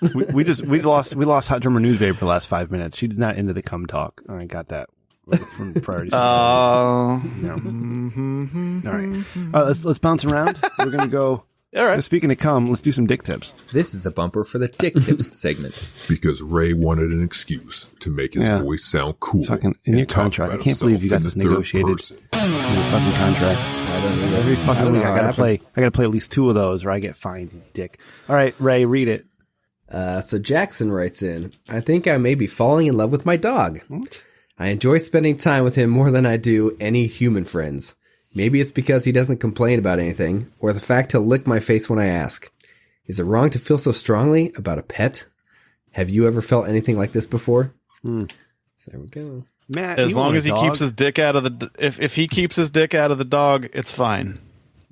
We lost Hot Drummer News Babe for the last 5 minutes. She did not end the cum talk. I got that from priority. All right. Let's bounce around. We're gonna go. All right. Speaking of cum, let's do some dick tips. This is a bumper for the dick tips segment. Because Ray wanted an excuse to make his voice sound cool. Fucking in your contract. I can't believe you got this negotiated in your fucking contract. I don't know. Every fucking week I gotta play at least 2 of those or I get fined, you dick. All right, Ray, read it. So Jackson writes in, I think I may be falling in love with my dog. What? I enjoy spending time with him more than I do any human friends. Maybe it's because he doesn't complain about anything, or the fact he'll lick my face when I ask. Is it wrong to feel so strongly about a pet? Have you ever felt anything like this before? So there we go. Matt, as long as he keeps his dick out of the if he keeps his dick out of the dog, it's fine.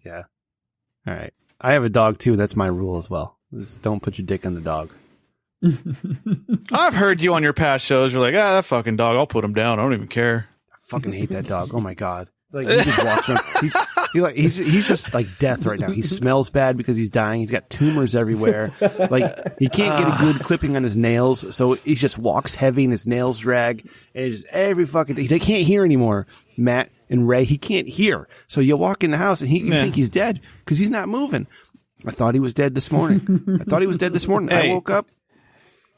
Yeah. All right. I have a dog too. That's my rule as well. Just don't put your dick on the dog. I've heard you on your past shows. You're like, that fucking dog. I'll put him down. I don't even care. I fucking hate that dog. Oh my God. Like, you just watch him. He's just like death right now. He smells bad because he's dying. He's got tumors everywhere. Like, he can't get a good clipping on his nails, so he just walks heavy and his nails drag. And it's just every fucking day. He can't hear anymore. Matt and Ray, he can't hear. So you walk in the house and you think he's dead because he's not moving. I thought he was dead this morning. Hey. I woke up.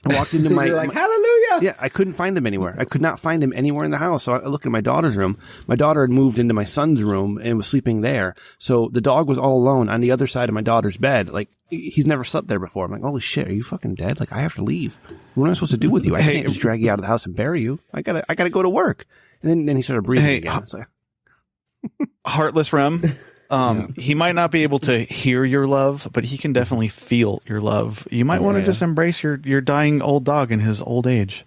I walked into my... You're like, hallelujah! Yeah, I couldn't find him anywhere. I could not find him anywhere in the house. So I looked in my daughter's room. My daughter had moved into my son's room and was sleeping there. So the dog was all alone on the other side of my daughter's bed. Like, he's never slept there before. I'm like, holy shit, are you fucking dead? Like, I have to leave. What am I supposed to do with you? I can't just drag you out of the house and bury you. I gotta go to work. And then he started breathing again. It's like, Heartless Rem. He might not be able to hear your love, but he can definitely feel your love. You might want to just embrace your dying old dog in his old age.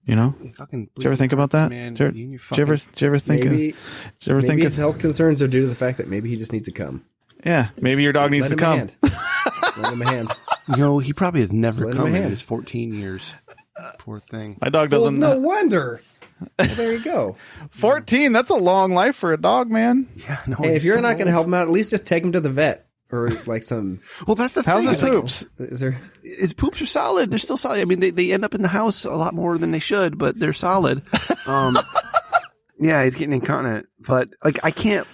You know? Did you ever think about that? Man, did you ever think? Maybe his health concerns are due to the fact that maybe he just needs to come. Yeah, maybe your dog needs to come. Let him a hand. You know, he probably has never come in his 14 years. Poor thing. My dog doesn't. Well, no wonder. Well, there you go. 14, that's a long life for a dog, man. Yeah, no, hey, if you're not going to help him out, at least just take him to the vet or like some. Well, that's the How's thing. his poops? Is there? His poops are solid. They're still solid. I mean, they end up in the house a lot more than they should, but they're solid. Yeah, he's getting incontinent, but like I can't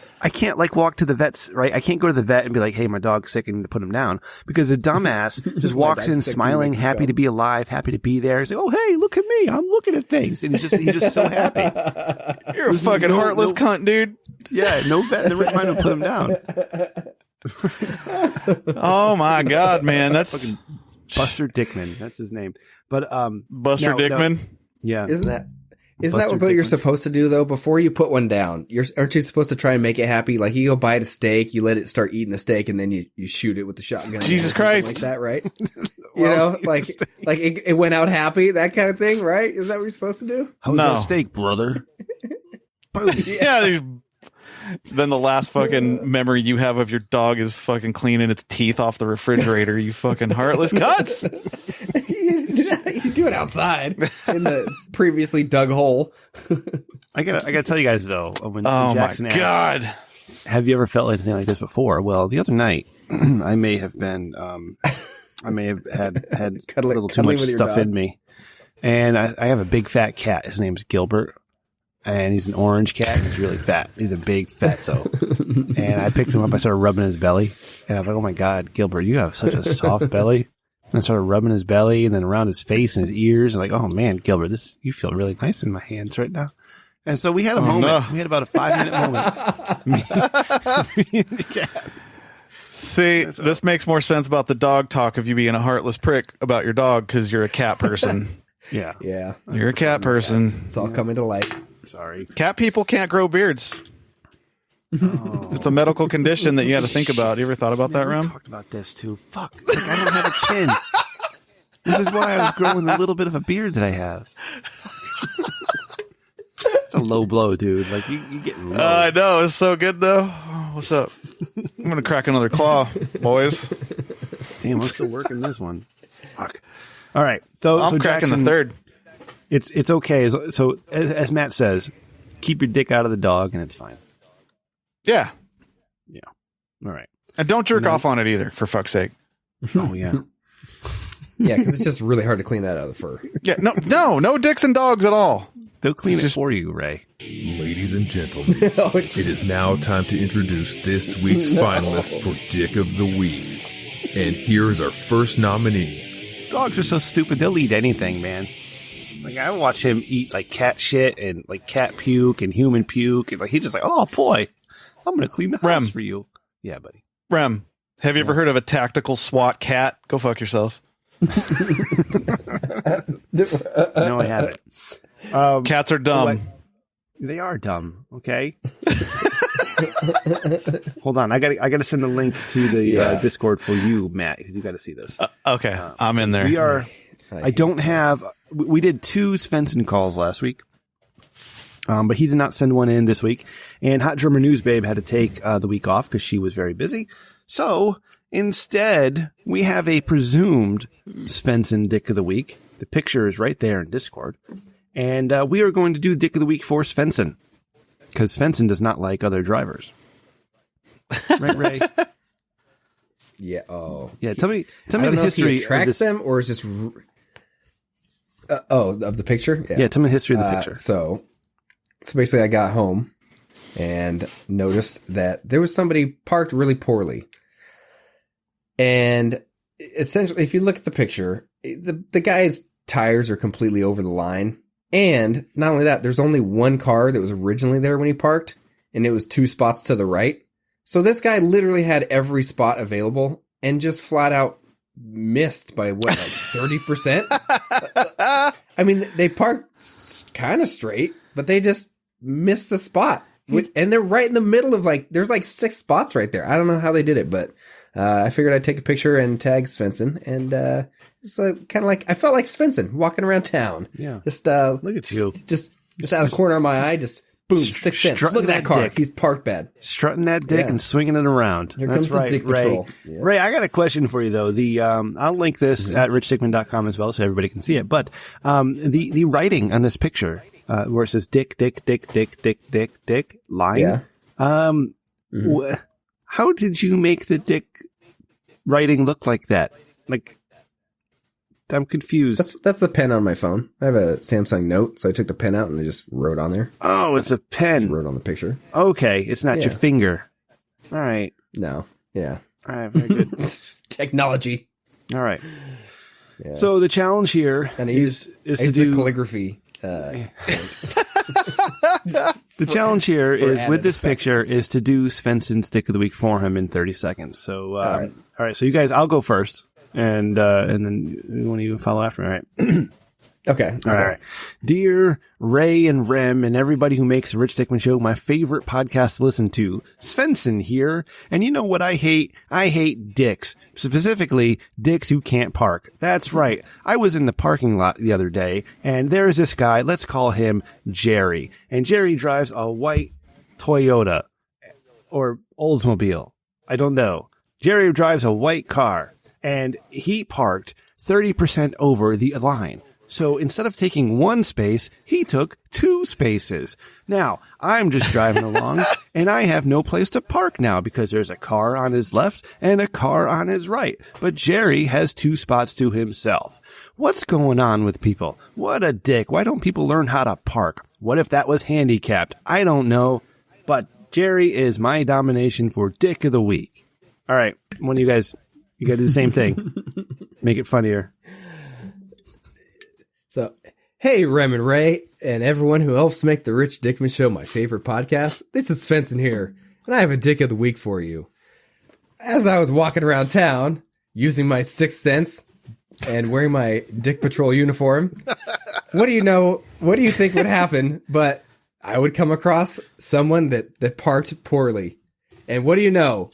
like walk to the vets, right? I can't go to the vet and be like, hey, my dog's sick and need to put him down because a dumbass just walks in smiling, happy to be alive, happy to be there. He's like, oh, hey, look at me. I'm looking at things. And he's just so happy. You're a fucking heartless cunt, dude. Yeah, no vet in the right mind to put him down. Oh my God, man. That's fucking Buster Dickman. That's his name. But, Buster Dickman. Yeah. Isn't that what you're supposed to do though? Before you put one down, aren't you supposed to try and make it happy? Like you go buy a steak, you let it start eating the steak, and then you shoot it with the shotgun. Jesus Christ, like that, right? You know, like it went out happy, that kind of thing, right? Is that what you're supposed to do? How's that steak, brother? Boom. Yeah. Then the last fucking memory you have of your dog is fucking cleaning its teeth off the refrigerator. You fucking heartless cunts. You do it outside in the previously dug hole. I gotta tell you guys though, when Oh Jackson my asked, God. have you ever felt anything like this before? Well, the other night, I may have been, I may have had a little too much stuff in me. And I have a big fat cat. His name's Gilbert. And he's an orange cat. He's really fat. He's a big fatso. And I picked him up. I started rubbing his belly. And I'm like, oh my God, Gilbert, you have such a soft belly. And I started rubbing his belly and then around his face and his ears. And like, oh man, Gilbert, you feel really nice in my hands right now. And so we had a moment. No. We had about a 5-minute moment. Me and the cat. See, this makes more sense about the dog talk of you being a heartless prick about your dog because you're a cat person. Yeah. Yeah. You're a cat person. It's all coming to light. Sorry. Cat people can't grow beards. Oh. It's a medical condition that you had to think about. You ever thought about that, Rem? We talked about this too. Fuck. It's like I don't have a chin. This is why I was growing the little bit of a beard that I have. It's a low blow, dude. Like you get low. I know. It's so good though. What's up? I'm going to crack another claw, boys. Damn, I'm still working this one. Fuck. All right. So cracking Jackson, the third. It's okay. So as Matt says, keep your dick out of the dog and it's fine. Yeah. Yeah. All right. And don't jerk off on it either, for fuck's sake. Oh, yeah. Yeah, because it's just really hard to clean that out of the fur. Yeah. No dicks and dogs at all. They'll clean it for you, Ray. Ladies and gentlemen, it is now time to introduce this week's finalists for Dick of the Week. And here's our first nominee. Dogs are so stupid. They'll eat anything, man. Like, I watch him eat, like, cat shit and, like, cat puke and human puke. And, like, he's just like, oh, boy, I'm going to clean the house for you. Yeah, buddy. Rem, have you ever heard of a tactical SWAT cat? Go fuck yourself. No, I haven't. Cats are dumb. They are dumb. Okay. Hold on. I got to send the link to the Discord for you, Matt, because you got to see this. Okay. I'm in there. We are. I don't have. We did 2 Svenson calls last week. But he did not send one in this week. And Hot Drummer News Babe had to take the week off because she was very busy. So instead, we have a presumed Svenson Dick of the Week. The picture is right there in Discord. And we are going to do Dick of the Week for Svenson. Because Svenson does not like other drivers. Right, Ray? Yeah. Oh. Yeah. Tell me the history. He tracks them, or is just of the picture? Yeah. Tell me the history of the picture. So basically, I got home and noticed that there was somebody parked really poorly, and essentially, if you look at the picture, the guy's tires are completely over the line, and not only that, there's only one car that was originally there when he parked, and it was 2 spots to the right. So this guy literally had every spot available and just flat out missed by what, like 30%? I mean, they parked kind of straight, but they just missed the spot. And they're right in the middle of there's 6 spots right there. I don't know how they did it, but I figured I'd take a picture and tag Svenson. And it's kind of I felt like Svenson walking around town. Yeah. Just look at you. Just out of the corner of my eye, just boom, 6 cents. Look at that car. Dick. He's parked bad. Strutting that dick and swinging it around. Here That's comes right, the dick Ray. patrol. Yeah. Ray, I got a question for you though. The I'll link this at richdickman.com as well so everybody can see it. But the writing on this picture where it says dick, dick, dick, dick, dick, dick, dick line. Yeah. How did you make the dick writing look like that? I'm confused. That's the pen on my phone. I have a Samsung Note, so I took the pen out and I just wrote on there. Oh, it's a pen. Just wrote on the picture. Okay, it's not your finger. All right. No. Yeah. All right. Very good. It's just technology. All right. Yeah. So the challenge here is to do calligraphy. The challenge here is with this picture is to do Svenson's Dick of the Week for him in 30 seconds. So all right. So you guys, I'll go first. And then one of you follow after me, all right? Okay. All right. Dear Ray and Rem and everybody who makes the Rich Dickman Show my favorite podcast to listen to, Svenson here. And you know what I hate? I hate dicks. Specifically, dicks who can't park. That's right. I was in the parking lot the other day, and there's this guy. Let's call him Jerry. And Jerry drives a white Toyota or Oldsmobile. I don't know. Jerry drives a white car. And he parked 30% over the line. So instead of taking one space, he took 2 spaces. Now, I'm just driving along, and I have no place to park now because there's a car on his left and a car on his right. But Jerry has 2 spots to himself. What's going on with people? What a dick. Why don't people learn how to park? What if that was handicapped? I don't know. But Jerry is my nomination for Dick of the Week. All right, one of you guys do the same thing. Make it funnier. So, hey, Rem and Ray, and everyone who helps make the Rich Dickman Show my favorite podcast. This is Svenson here, and I have a Dick of the Week for you. As I was walking around town, using my 6th sense and wearing my Dick Patrol uniform, what do you think would happen? But I would come across someone that parked poorly. And what do you know?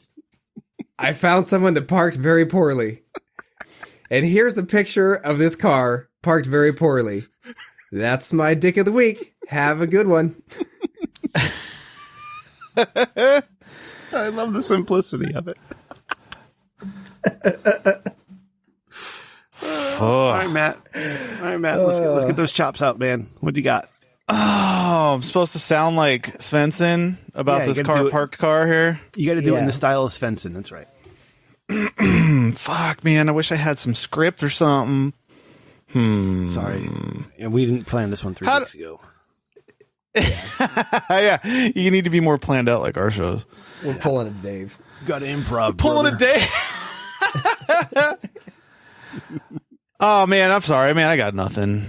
I found someone that parked very poorly. And here's a picture of this car parked very poorly. That's my Dick of the Week. Have a good one. I love the simplicity of it. All right, Matt. Let's get those chops out, man. What do you got? Oh, I'm supposed to sound like Svenson about this parked car here. You got to do it in the style of Svenson. That's right. Fuck, man. I wish I had some script or something. Sorry. Yeah, we didn't plan this one 3 weeks ago. Yeah, you need to be more planned out like our shows. We're pulling a Dave. Got to improv, pulling a Dave. Oh, man, I'm sorry. Man, I got nothing.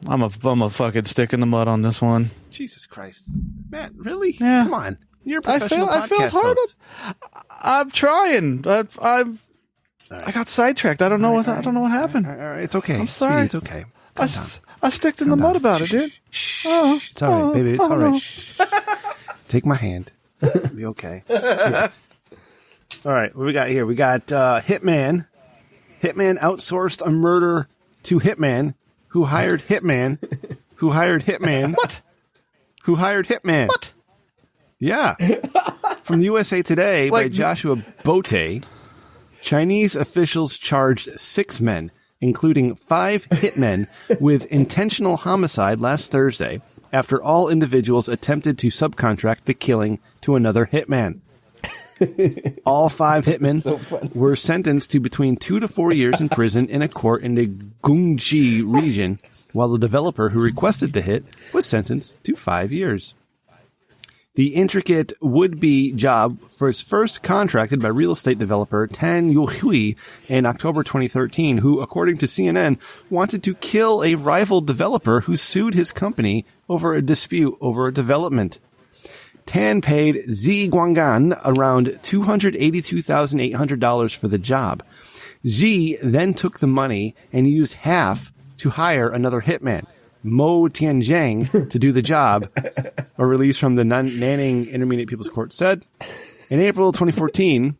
I'm a fucking stick in the mud on this one. Jesus Christ. Matt, really? Yeah. Come on. You're a professional podcast host. I'm trying. I got sidetracked. I don't know what happened. All right. It's okay. I'm sorry. Sweetie, it's okay. I sticked in the mud about it, dude. Shh. It's all right, baby. It's all right. Shh. Take my hand. It'll be okay. Yeah. All right. What we got here? We got Hitman. Hitman outsourced a murder to Hitman, who hired Hitman, who hired Hitman. What? Who hired Hitman. What? Yeah. From the USA Today by Joshua Bote, Chinese officials charged 6 men, including 5 hitmen, with intentional homicide last Thursday after all individuals attempted to subcontract the killing to another hitman. All 5 hitmen were sentenced to between 2 to 4 years in prison in a court in the Gungji region, while the developer who requested the hit was sentenced to 5 years. The intricate would-be job was first contracted by real estate developer Tan Yuhui in October 2013, who, according to CNN, wanted to kill a rival developer who sued his company over a dispute over a development. Tan paid Zi Guanggan around $282,800 for the job. Zi then took the money and used half to hire another hitman, Mo Tianzhang, to do the job, a release from the Nanning Intermediate People's Court said. In April 2014,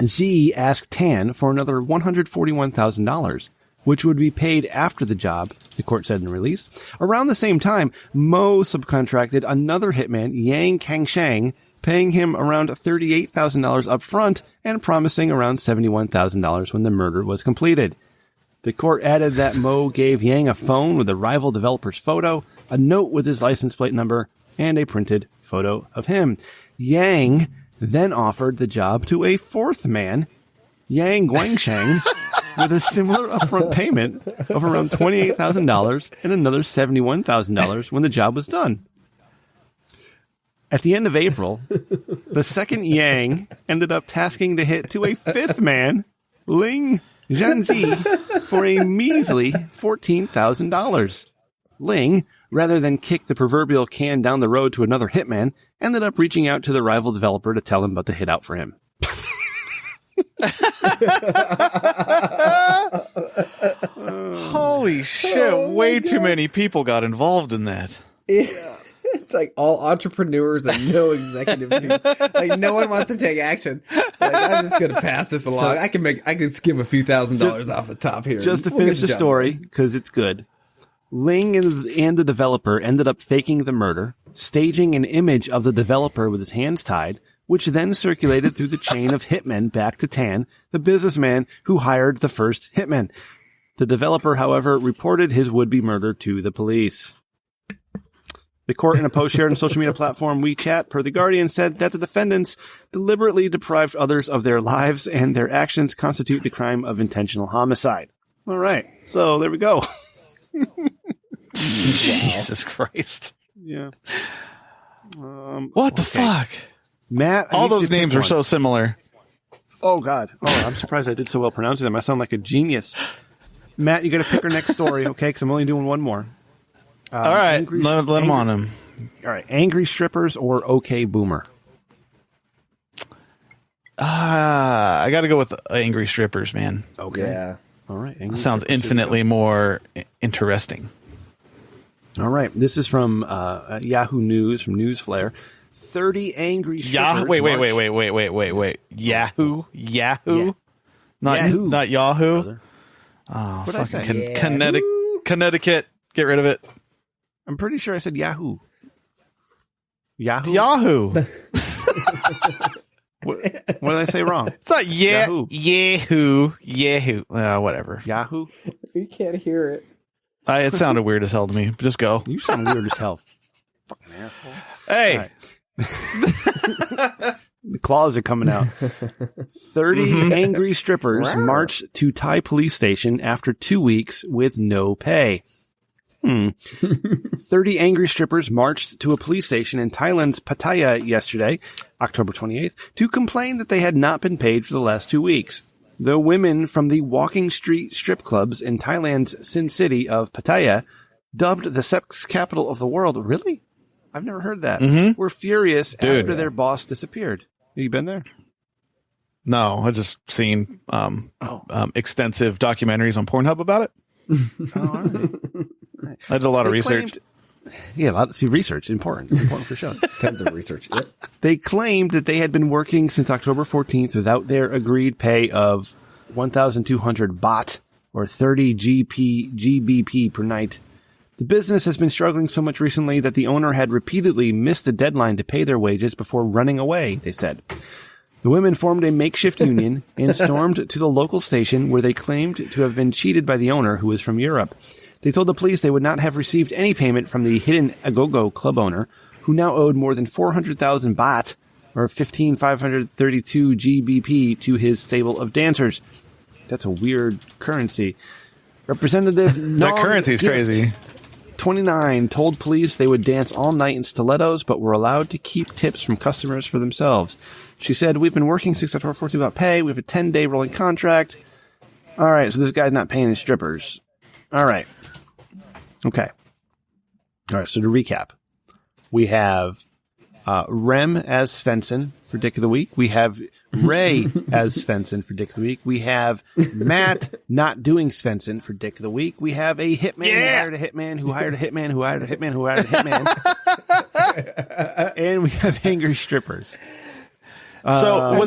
Zi asked Tan for another $141,000, which would be paid after the job, the court said in the release. Around the same time, Mo subcontracted another hitman, Yang Kangshang, paying him around $38,000 up front and promising around $71,000 when the murder was completed. The court added that Mo gave Yang a phone with a rival developer's photo, a note with his license plate number, and a printed photo of him. Yang then offered the job to a 4th man, Yang Guangshang, with a similar upfront payment of around $28,000 and another $71,000 when the job was done. At the end of April, the second Yang ended up tasking the hit to a 5th man, Ling Zhanzi, for a measly $14,000. Ling, rather than kick the proverbial can down the road to another hitman, ended up reaching out to the rival developer to tell him about the hit out for him. Holy shit, way too many people got involved in that. It's like all entrepreneurs and no executive people. Like no one wants to take action. Like, I'm just gonna pass this along. I can skim a few $1,000s off the top here. Just to finish the story, because it's good. Ling and the developer ended up faking the murder, staging an image of the developer with his hands tied, which then circulated through the chain of hitmen back to Tan, the businessman who hired the first hitman. The developer, however, reported his would-be murder to the police. The court, in a post shared on social media platform WeChat, per The Guardian, said that the defendants deliberately deprived others of their lives and their actions constitute the crime of intentional homicide. All right. So there we go. Jesus Christ. Yeah. What the fuck? Matt, all those names are so similar. Oh, God. Oh, I'm surprised I did so well pronouncing them. I sound like a genius. Matt, you got to pick our next story, okay? Because I'm only doing one more. All right. Let him on him. All right. Angry strippers or okay boomer? I got to go with angry strippers, man. Okay. Yeah. All right. That sounds infinitely more interesting. All right. This is from Yahoo News, from Newsflare. 30 angry strippers. Wait. Yahoo? Yeah. Not Yahoo? Brother. Oh, What'd I say? Connecticut. Get rid of it. I'm pretty sure I said Yahoo. Yahoo? Yahoo. What did I say wrong? It's not Yahoo. Yahoo. Whatever. Yahoo? You can't hear it. It sounded weird as hell to me. Just go. You sound weird as hell. Fucking asshole. Hey. Right. The claws are coming out. 30 angry strippers marched to Thai police station after 2 weeks with no pay. 30 angry strippers marched to a police station in Thailand's Pattaya yesterday, October 28th, to complain that they had not been paid for the last 2 weeks. The women from the Walking Street strip clubs in Thailand's Sin City of Pattaya, dubbed the sex capital of the world. Really? I've never heard that. Were furious after their boss disappeared. Have you been there? No, I just seen extensive documentaries on Pornhub about it. All right. I did a lot of research. Research important. It's important for shows. Tons of research. Yep. They claimed that they had been working since October 14th without their agreed pay of 1,200 baht or 30 GBP per night. The business has been struggling so much recently that the owner had repeatedly missed the deadline to pay their wages before running away, they said. The women formed a makeshift union and stormed to the local station where they claimed to have been cheated by the owner, who was from Europe. They told the police they would not have received any payment from the hidden Agogo club owner, who now owed more than 400,000 baht, or 15,532 GBP, to his stable of dancers. That's a weird currency. Representative That currency is crazy. 29 told police they would dance all night in stilettos, but were allowed to keep tips from customers for themselves. She said, "We've been working 6 October 14 without pay. We have a 10-day rolling contract." All right, so this guy's not paying his strippers. All right. Okay. All right, so to recap, we have Rem as Svenson for Dick of the Week. We have Ray as Svenson for Dick of the Week. We have Matt not doing Svenson for Dick of the Week. We have a hitman who hired a hitman who hired a hitman who hired a hitman who hired a hitman. And we have angry strippers. So I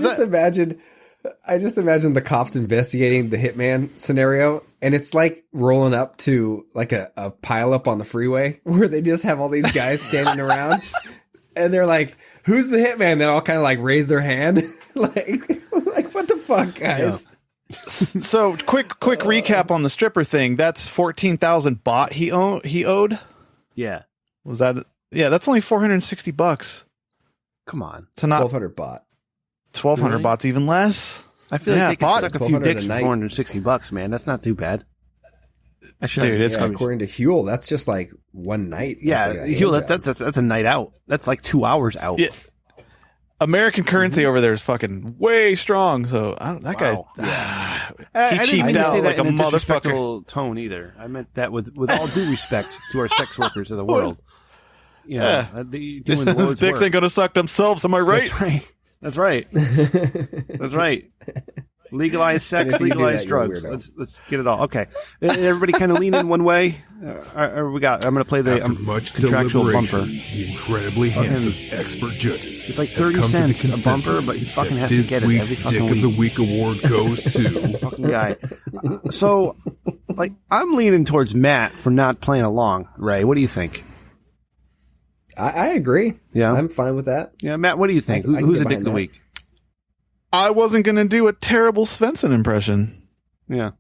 just imagine the cops investigating the hitman scenario, and it's like rolling up to like a pileup on the freeway where they just have all these guys standing around, and they're like, "Who's the hitman?" They all kind of like raise their hand, like what the fuck, guys? Yeah. So quick recap on the stripper thing. That's 14,000 baht he owed. Yeah. Was that? Yeah, that's only $460. Come on. To not 1,200 baht. 1,200 Really? baht's even less. I feel like they could suck a few 1,200 dicks a for night. $460, man. That's not too bad. Dude, it's according to Huel, that's just like one night. Yeah, that's a night out. That's like 2 hours out. Yeah. American currency over there is fucking way strong. So that guy, I didn't mean to say that like in a a motherfucker. disrespectful tone either. I meant that with all due respect to our sex workers of the world. You know, doing the Lord's Dicks work. ain't gonna suck themselves. Am I right? That's right. That's right. Legalize sex, legalize drugs. Let's get it all. Okay. Everybody kind of lean in one way. I'm going to play the After much contractual deliberation, bumper. the incredibly handsome expert judges. It's like have 30 come to the cents a bumper, consensus but he fucking that has to this get it week's every fucking Dick of week. the Week award goes to Fucking guy. So, like, I'm leaning towards Matt for not playing along. Ray, what do you think? I agree. Yeah. I'm fine with that. Yeah, Matt, what do you think? I can Who's get the Dick of the behind Week? I wasn't gonna do a terrible Svenson impression. Yeah.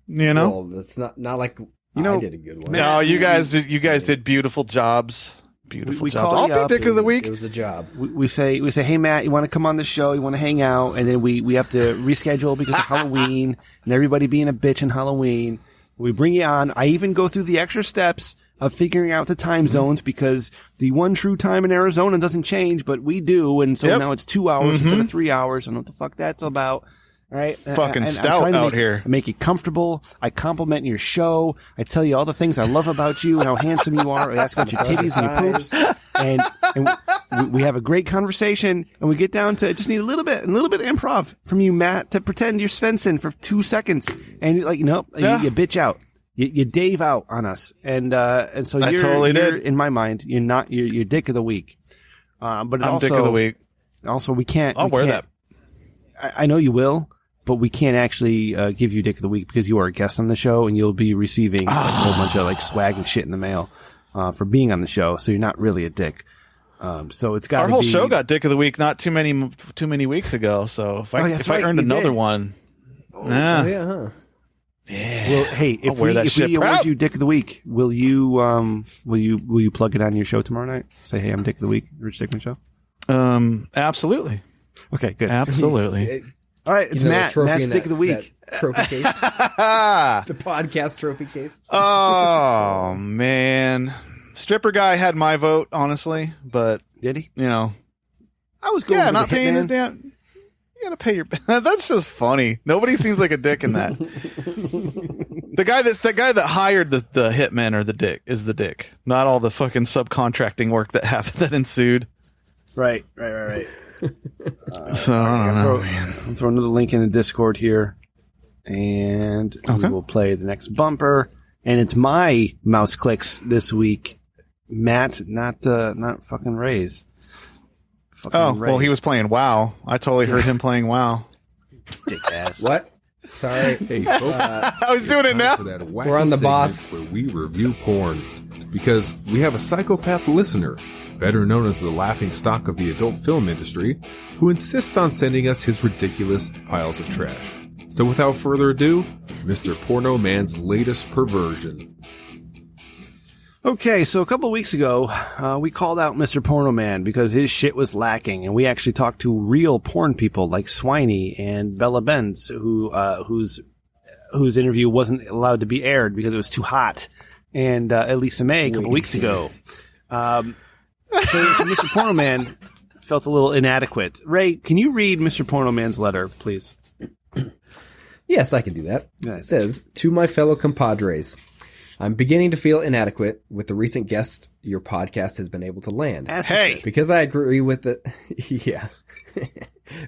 You know? Well, that's not like I did a good one. No, you guys did beautiful jobs. Beautiful we jobs. call you I'll up. be dick of the week. It was a job. We say, hey Matt, you want to come on the show? You want to hang out? And then we have to reschedule because of Halloween and everybody being a bitch in Halloween. We bring you on. I even go through the extra steps of figuring out the time zones because the one true time in Arizona doesn't change, but we do. And so now it's 2 hours instead of 3 hours. I don't know what the fuck that's about. All right. Fucking stout out here. Make you comfortable. I compliment your show. I tell you all the things I love about you and how handsome you are. I ask about your titties and your poops. And we have a great conversation and we get down to just need a little bit of improv from you, Matt, to pretend you're Svenson for 2 seconds. And you're like, nope, you bitch out. You Dave out on us. And so you're in my mind, you're dick of the week. But I'm dick of the week. Also, we can't. I'll wear that. I know you will. But we can't actually give you Dick of the Week because you are a guest on the show and you'll be receiving like, a whole bunch of like swag and shit in the mail for being on the show. So you're not really a dick. So it's got our whole show got Dick of the Week not too many weeks ago. So if I earned another one, Yeah. Well, hey, if we award you Dick of the Week, will you plug it on your show tomorrow night? Say, hey, I'm Dick of the Week, Rich Dickman Show. Absolutely. Okay, good. Absolutely. All right, it's Matt. Matt's Dick of the Week. Trophy case. The podcast trophy case. Oh, man. Stripper guy had my vote, honestly, but... Did he? You know. I was going with not the paying his hitman. damn... You gotta pay your... That's just funny. Nobody seems like a dick in that. The guy that hired the hitman or the dick is the dick. Not all the fucking subcontracting work that ensued. Right. So, I don't know, man. I'll throw another link in the Discord here, and we will play the next bumper. And it's my mouse clicks this week, Matt, not fucking Ray's. Ray. Well, he was playing WoW. I totally heard him playing WoW. Dick ass. What? Sorry. Hey, folks, I was doing it now. We're on the boss. where we review porn because we have a psychopath listener, better known as the laughing stock of the adult film industry, who insists on sending us his ridiculous piles of trash. So without further ado, Mr. Porno Man's latest perversion. Okay, so a couple of weeks ago, we called out Mr. Porno Man because his shit was lacking, and we actually talked to real porn people like Swiney and Bella Benz, whose interview wasn't allowed to be aired because it was too hot, and Elisa May a couple weeks ago. So Mr. Porno Man felt a little inadequate. Ray, can you read Mr. Porno Man's letter, please? Yes, I can do that. It says, to my fellow compadres, I'm beginning to feel inadequate with the recent guest your podcast has been able to land. Because I agree with the,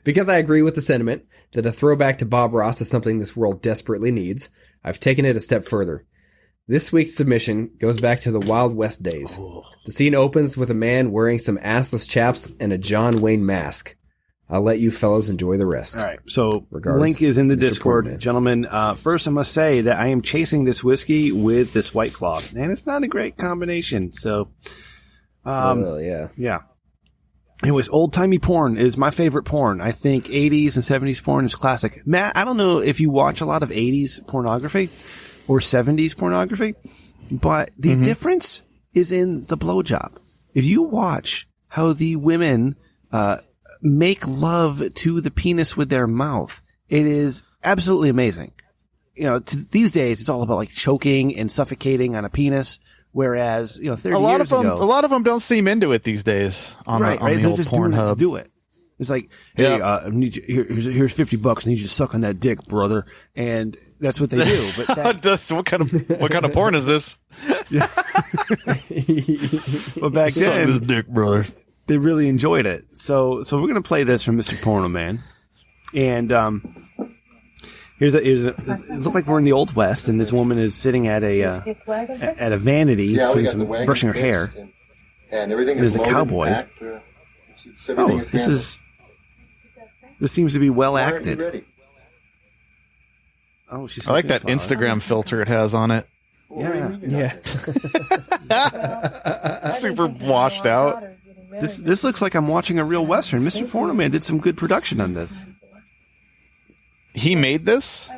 because I agree with the sentiment that a throwback to Bob Ross is something this world desperately needs, I've taken it a step further. This week's submission goes back to the Wild West days. The scene opens with a man wearing some assless chaps and a John Wayne mask. I'll let you fellows enjoy the rest. All right. So Regards, the link is in the Mr. Discord. Portman. Gentlemen, first I must say that I am chasing this whiskey with this White Claw, and it's not a great combination. So, yeah. Anyways, old-timey porn is my favorite porn. I think 80s and 70s porn is classic. Matt, I don't know if you watch a lot of 80s pornography or 70s pornography, but the difference is in the blowjob. If you watch how the women make love to the penis with their mouth, it is absolutely amazing. You know, these days it's all about like choking and suffocating on a penis, whereas 30 years ago, a lot of them don't seem into it these days. On the They're old just doing it to Pornhub. do it. It's like, hey, I need you, here's $50. I need you to suck on that dick, brother. And that's what they do. But what kind of porn is this? But back Suck then, this dick, brother. they really enjoyed it. So we're gonna play this from Mr. Porno Man, and here's it looked like we're in the Old West, and this woman is sitting at a vanity doing brushing her hair. And everything There's is a cowboy. This seems to be well acted. Oh, she's. I like that Instagram filter it has on it. Yeah. Super washed out. This looks like I'm watching a real Western. Mr. Porno Man did some good production on this. He made this?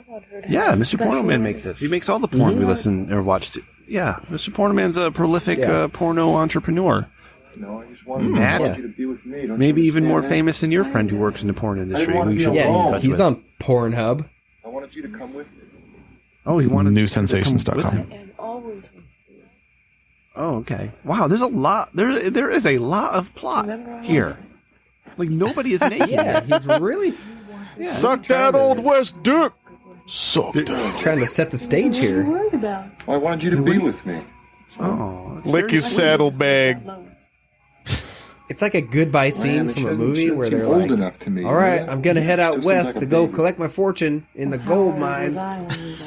Yeah, Mr. Porno Man makes this. He makes all the porn we listen or watch. Yeah, Mr. Porno Man's a prolific porno entrepreneur. No, I just wanted you to be with me. Don't maybe you even more understand famous than your friend who works in the porn industry. wanna Who you be should get in alone. touch He's with. on Pornhub. I wanted you to come with me. Oh, he wanted Newsensations.com. to come with him. Oh, okay. Wow, there's a lot. There is a lot of plot here. Like nobody is naked. Yeah, he's really Suck that old West dick. Suck that. trying to set the stage here. I wanted you to be with me. Oh, that's Lick very his sweet. saddlebag. It's like a goodbye scene from a movie where they're old like, enough to me. all right, yeah? I'm going to head out Just west seems to like a go baby. collect my fortune in the gold mines.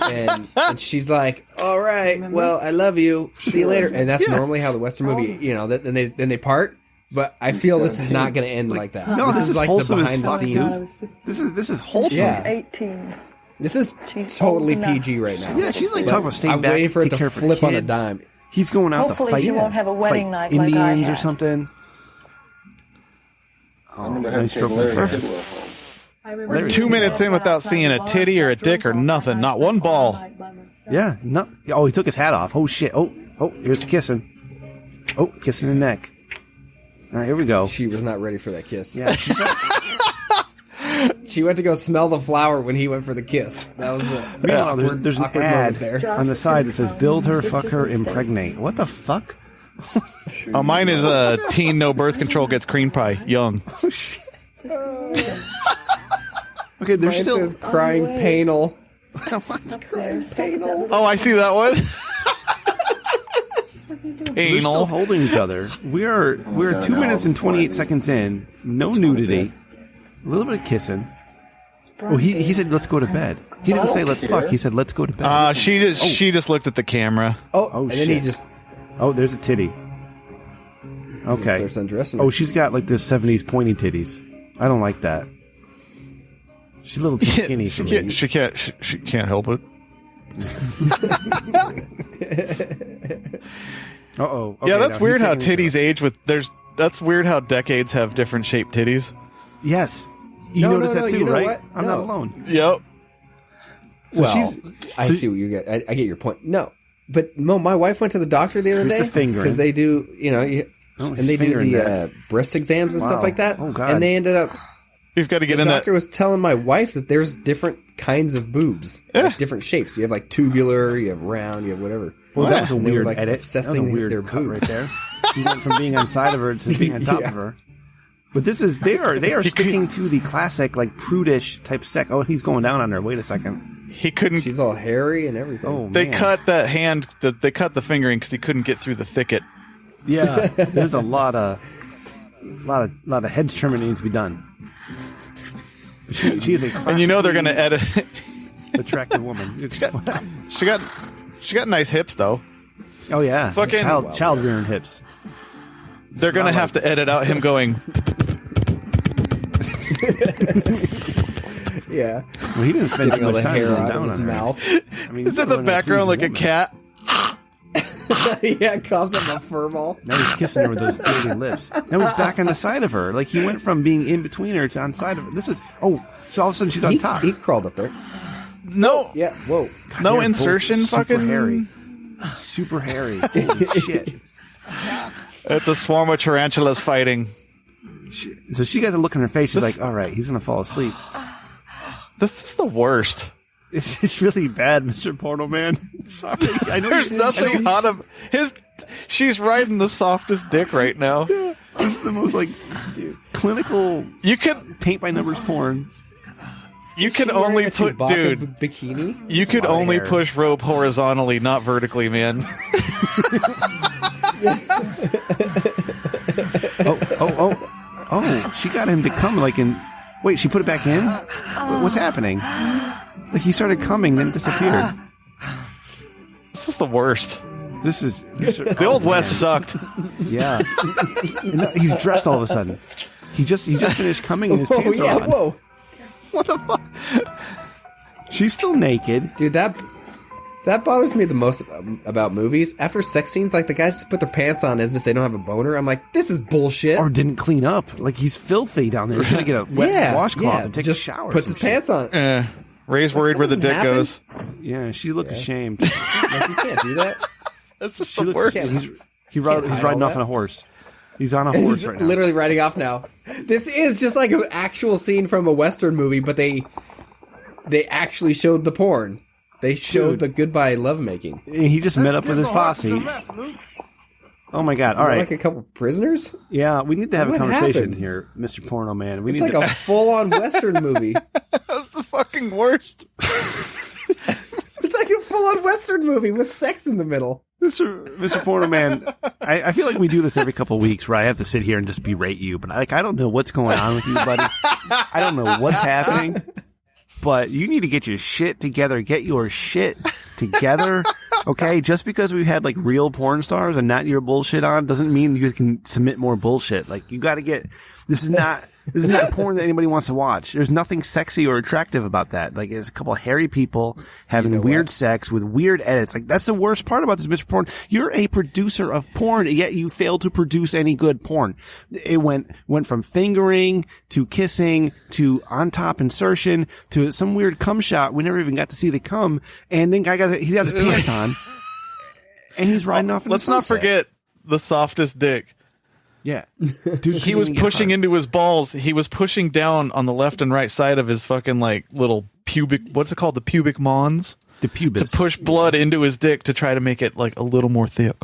And she's like, all right, well, I love you. See you later. And that's normally how the Western movie, then they part. But I feel this is not going to end like that. No, this is like wholesome the as behind the fuck, scenes. dude. This is wholesome. Yeah. 18. This is totally PG right now. Yeah, she's like talking about staying I'm back, waiting for it take to care of her flip on a kids. dime. He's going out Hopefully to fight. she won't have a wedding fight night like I Indians or had. something. I remember having nice to take stroke Larry of to her. Kidwell home. Larry 2 minutes in without seeing a titty or a dick or nothing. Not one ball. Yeah, no. Oh, he took his hat off. Oh shit. Oh, here's kissing. Oh, kissing the neck. All right, here we go. She was not ready for that kiss. Yeah, She went to go smell the flower when he went for the kiss. That was a meanwhile, there's an awkward ad moment there. on the side that says "Build her, fuck her, impregnate." What the fuck? Oh, mine is teen no birth control gets cream pie young. Oh shit. Okay, there's Mine still. says crying panal. Oh, I see that one. They're still Anal. holding each other. We're 2 minutes and 28 seconds in. No nudity. A little bit of kissing. Oh, he said let's go to bed. He didn't say let's fuck. He said let's go to bed. She just looked at the camera. Oh, Oh, and then he shit. just Oh, there's a titty. Okay. starts undressing. Oh, she's got like the 70s pointy titties. I don't like that. She's a little too skinny for me. She can't help it. Uh-oh. Yeah, Okay, that's now weird he's how taking his- titties age with that's weird how decades have different shaped titties. Yes. You No, noticed no, that no, too, you know right? what? I'm not No. alone. Yep. So well, she's I see what you get. I get your point. No, but Mo, my wife went to the doctor the other Here's day the fingering. because they do, Oh, and he's they do fingering the that. breast exams and Wow. stuff like that. Oh, God. And they ended up. He's got to get The in that. doctor was telling my wife that there's different kinds of boobs, like different shapes. You have like tubular, you have round, you have whatever. Well, that was a And they were, weird like, edit. That was assessing a weird their cut boobs. right there. He went from being on side of her to being on top Yeah. of her. But this is they are sticking to the classic like prudish type sex. Oh, he's going down on her. Wait a second. He couldn't. She's all hairy and everything. Oh, They man. cut that hand. They cut the fingering because he couldn't get through the thicket. Yeah, there's a lot of heads trimming that needs to be done. But she is a And you know they're going to edit. attractive woman. She got nice hips though. Oh yeah, Fucking- child rearing hips. They're going to have to edit out him going. Yeah, Well, he didn't spend too getting all much the time hair going out of down his on her. mouth. I mean, It's in the background like a cat. Yeah, coughs up a fur ball. Now he's kissing her with those dirty lips. Now he's back on the side of her. Like he went from being in between her to on side of her. This is so all of a sudden she's on top. He crawled up there. No, Yeah, whoa. God, no they're both insertion. Super Fucking hairy. Super hairy. Holy shit. It's a swarm of tarantulas fighting. So she got the look on her face. She's like, all right, he's going to fall asleep. This is the worst. It's really bad, Mr. Porno Man. Sorry. I know There's nothing on on him. She's riding the softest dick right now. This is the most like clinical You can paint by numbers porn. only put dude. Bikini. You could lot of only hair. push rope horizontally, not vertically, man. Oh, she got him to come like in. Wait, she put it back in? What's happening? Like he started coming, then it disappeared. This is the worst. This is The Old West sucked. Yeah. And now he's dressed all of a sudden. He just finished coming and his Oh pants yeah, are on. whoa, What the fuck? She's still naked. dude, that bothers me the most about movies. After sex scenes, like the guys just put their pants on as if they don't have a boner. I'm like, this is bullshit. Or didn't clean up. Like he's filthy down there. He's gonna get a wet washcloth and take just a shower. or Puts his some shit. pants on. Ray's worried where the dick happen. goes. Yeah, she looked ashamed. Like, you can't do that. That's just She the looks worst. he's hide riding all off that. on a horse. He's on a horse He's right now. literally riding off now. This is just like an actual scene from a Western movie, but they actually showed the porn. They showed the goodbye lovemaking. He just met up with his posse. Oh my god! All Is that right, like a couple prisoners? yeah, we need to have a What conversation happened? here, Mr. Porno Man. We It's need like to. a full-on Western movie. That's the fucking worst. It's like a full-on Western movie with sex in the middle. Mr. Porno Man, I feel like we do this every couple of weeks where I have to sit here and just berate you, but I don't know what's going on with you, buddy. I don't know what's happening, but you need to get your shit together. Get your shit together, okay? Just because we've had like real porn stars and not your bullshit on doesn't mean you can submit more bullshit. Like you got to get. This is not porn that anybody wants to watch. There's nothing sexy or attractive about that. Like, there's a couple of hairy people having weird sex with weird edits. Like, that's the worst part about this, Mr. Porn. You're a producer of porn, yet you fail to produce any good porn. It went from fingering to kissing to on top insertion to some weird cum shot. We never even got to see the cum. And then he's got his pants on and he's riding off in Let's the not sunset. forget the softest dick. Yeah. Dude, He was pushing into his balls. He was pushing down on the left and right side of his fucking like little pubic, what's it called? The pubic mons? the pubis. To push blood into his dick to try to make it like a little more thick.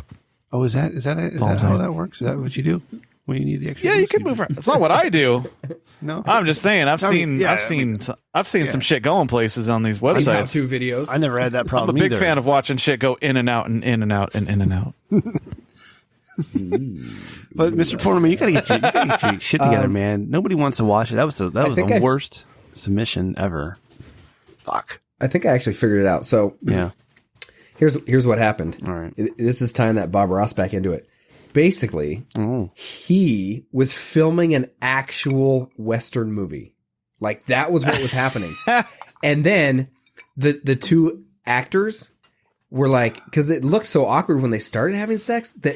Oh, is that how that works? Is that what you do when you need the extra? Yeah, you boost? can move around. It's not what I do. No, I'm just saying. I've seen some shit going places on these websites. How-to videos. I never had that I'm problem. a big either. fan of watching shit go in and out and in and out and in and out. But Mr. Porterman, you gotta get your shit together, man. Nobody wants to watch it. That was the worst submission ever. Fuck. I think I actually figured it out. So Yeah. here's what happened. All right. This is tying that Bob Ross back into it. Basically, he was filming an actual Western movie. Like, that was what was happening. And then the two actors were like, because it looked so awkward when they started having sex that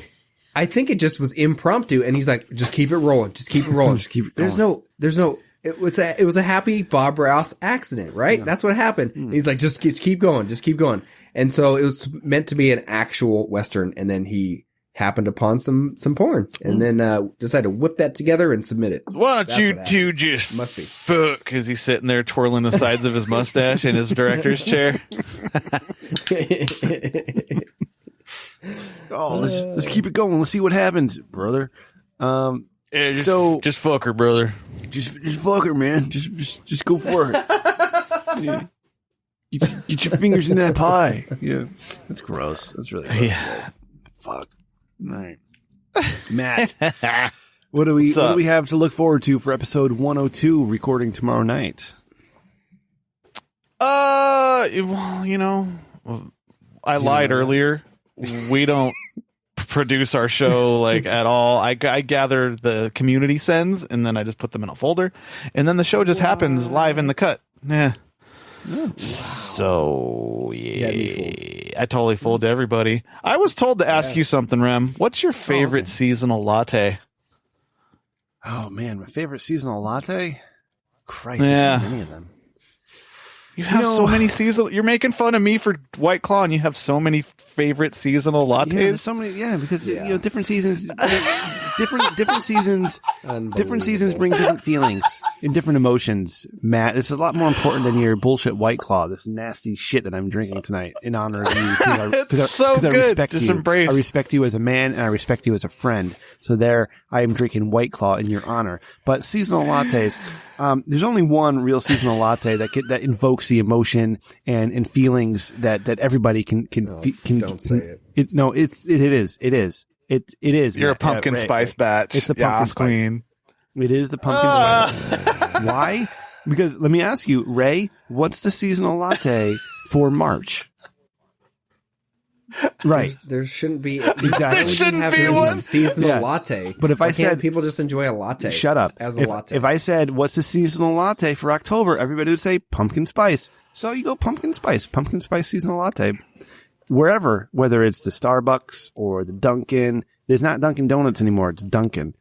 I think it just was impromptu. And he's like, just keep it rolling. Just keep it rolling. Just keep it going. It was a happy Bob Ross accident, right? Yeah. That's what happened. He's like, just keep going. Just keep going. And so it was meant to be an actual Western. And then he happened upon some porn and then decided to whip that together and submit it. Why don't That's you what two just Must be. fuck? Because he's sitting there twirling the sides of his mustache in his director's chair. Oh, let's keep it going. Let's see what happens, brother. Yeah, just, So- just fuck her, brother. Just fuck her, man. Just go for it. Yeah. Get your fingers in that pie. Yeah, that's gross. That's really gross. Yeah. Fuck. All right, Matt. What do we have to look forward to for episode 102 recording tomorrow night? Well, I lied earlier. We don't produce our show like at all. I gather the community sends and then I just put them in a folder and then the show just happens live in the cut. Yeah. So yeah, I totally fooled everybody. I was told to ask you something, Rem. What's your favorite seasonal latte? Oh man, my favorite seasonal latte. Christ, Yeah. there's so many of them. You have so many seasonal. You're making fun of me for White Claw, and you have so many favorite seasonal lattes. Yeah, there's so many. Yeah, because different seasons, different seasons, different seasons bring different feelings and different emotions. Matt, it's a lot more important than your bullshit White Claw, this nasty shit that I'm drinking tonight in honor of you. Because I respect Just you. embrace. I respect you as a man, and I respect you as a friend. So there, I am drinking White Claw in your honor. But seasonal lattes, there's only one real seasonal latte that invokes the emotion and feelings that everybody can Don't say it. It is. You're a Matt. pumpkin Ray. spice batch. It's the pumpkin Yas spice. queen. It is the pumpkin spice. Why? Because let me ask you, Ray, what's the seasonal latte for March? Right. There shouldn't be Exactly. Shouldn't be one. seasonal Yeah. latte. But if Why I can't said- people just enjoy a latte, Shut up. as a latte. If I said, what's the seasonal latte for October, everybody would say pumpkin spice. So you go pumpkin spice seasonal latte. Wherever, whether it's the Starbucks or the Dunkin', there's not Dunkin' Donuts anymore. It's Dunkin'.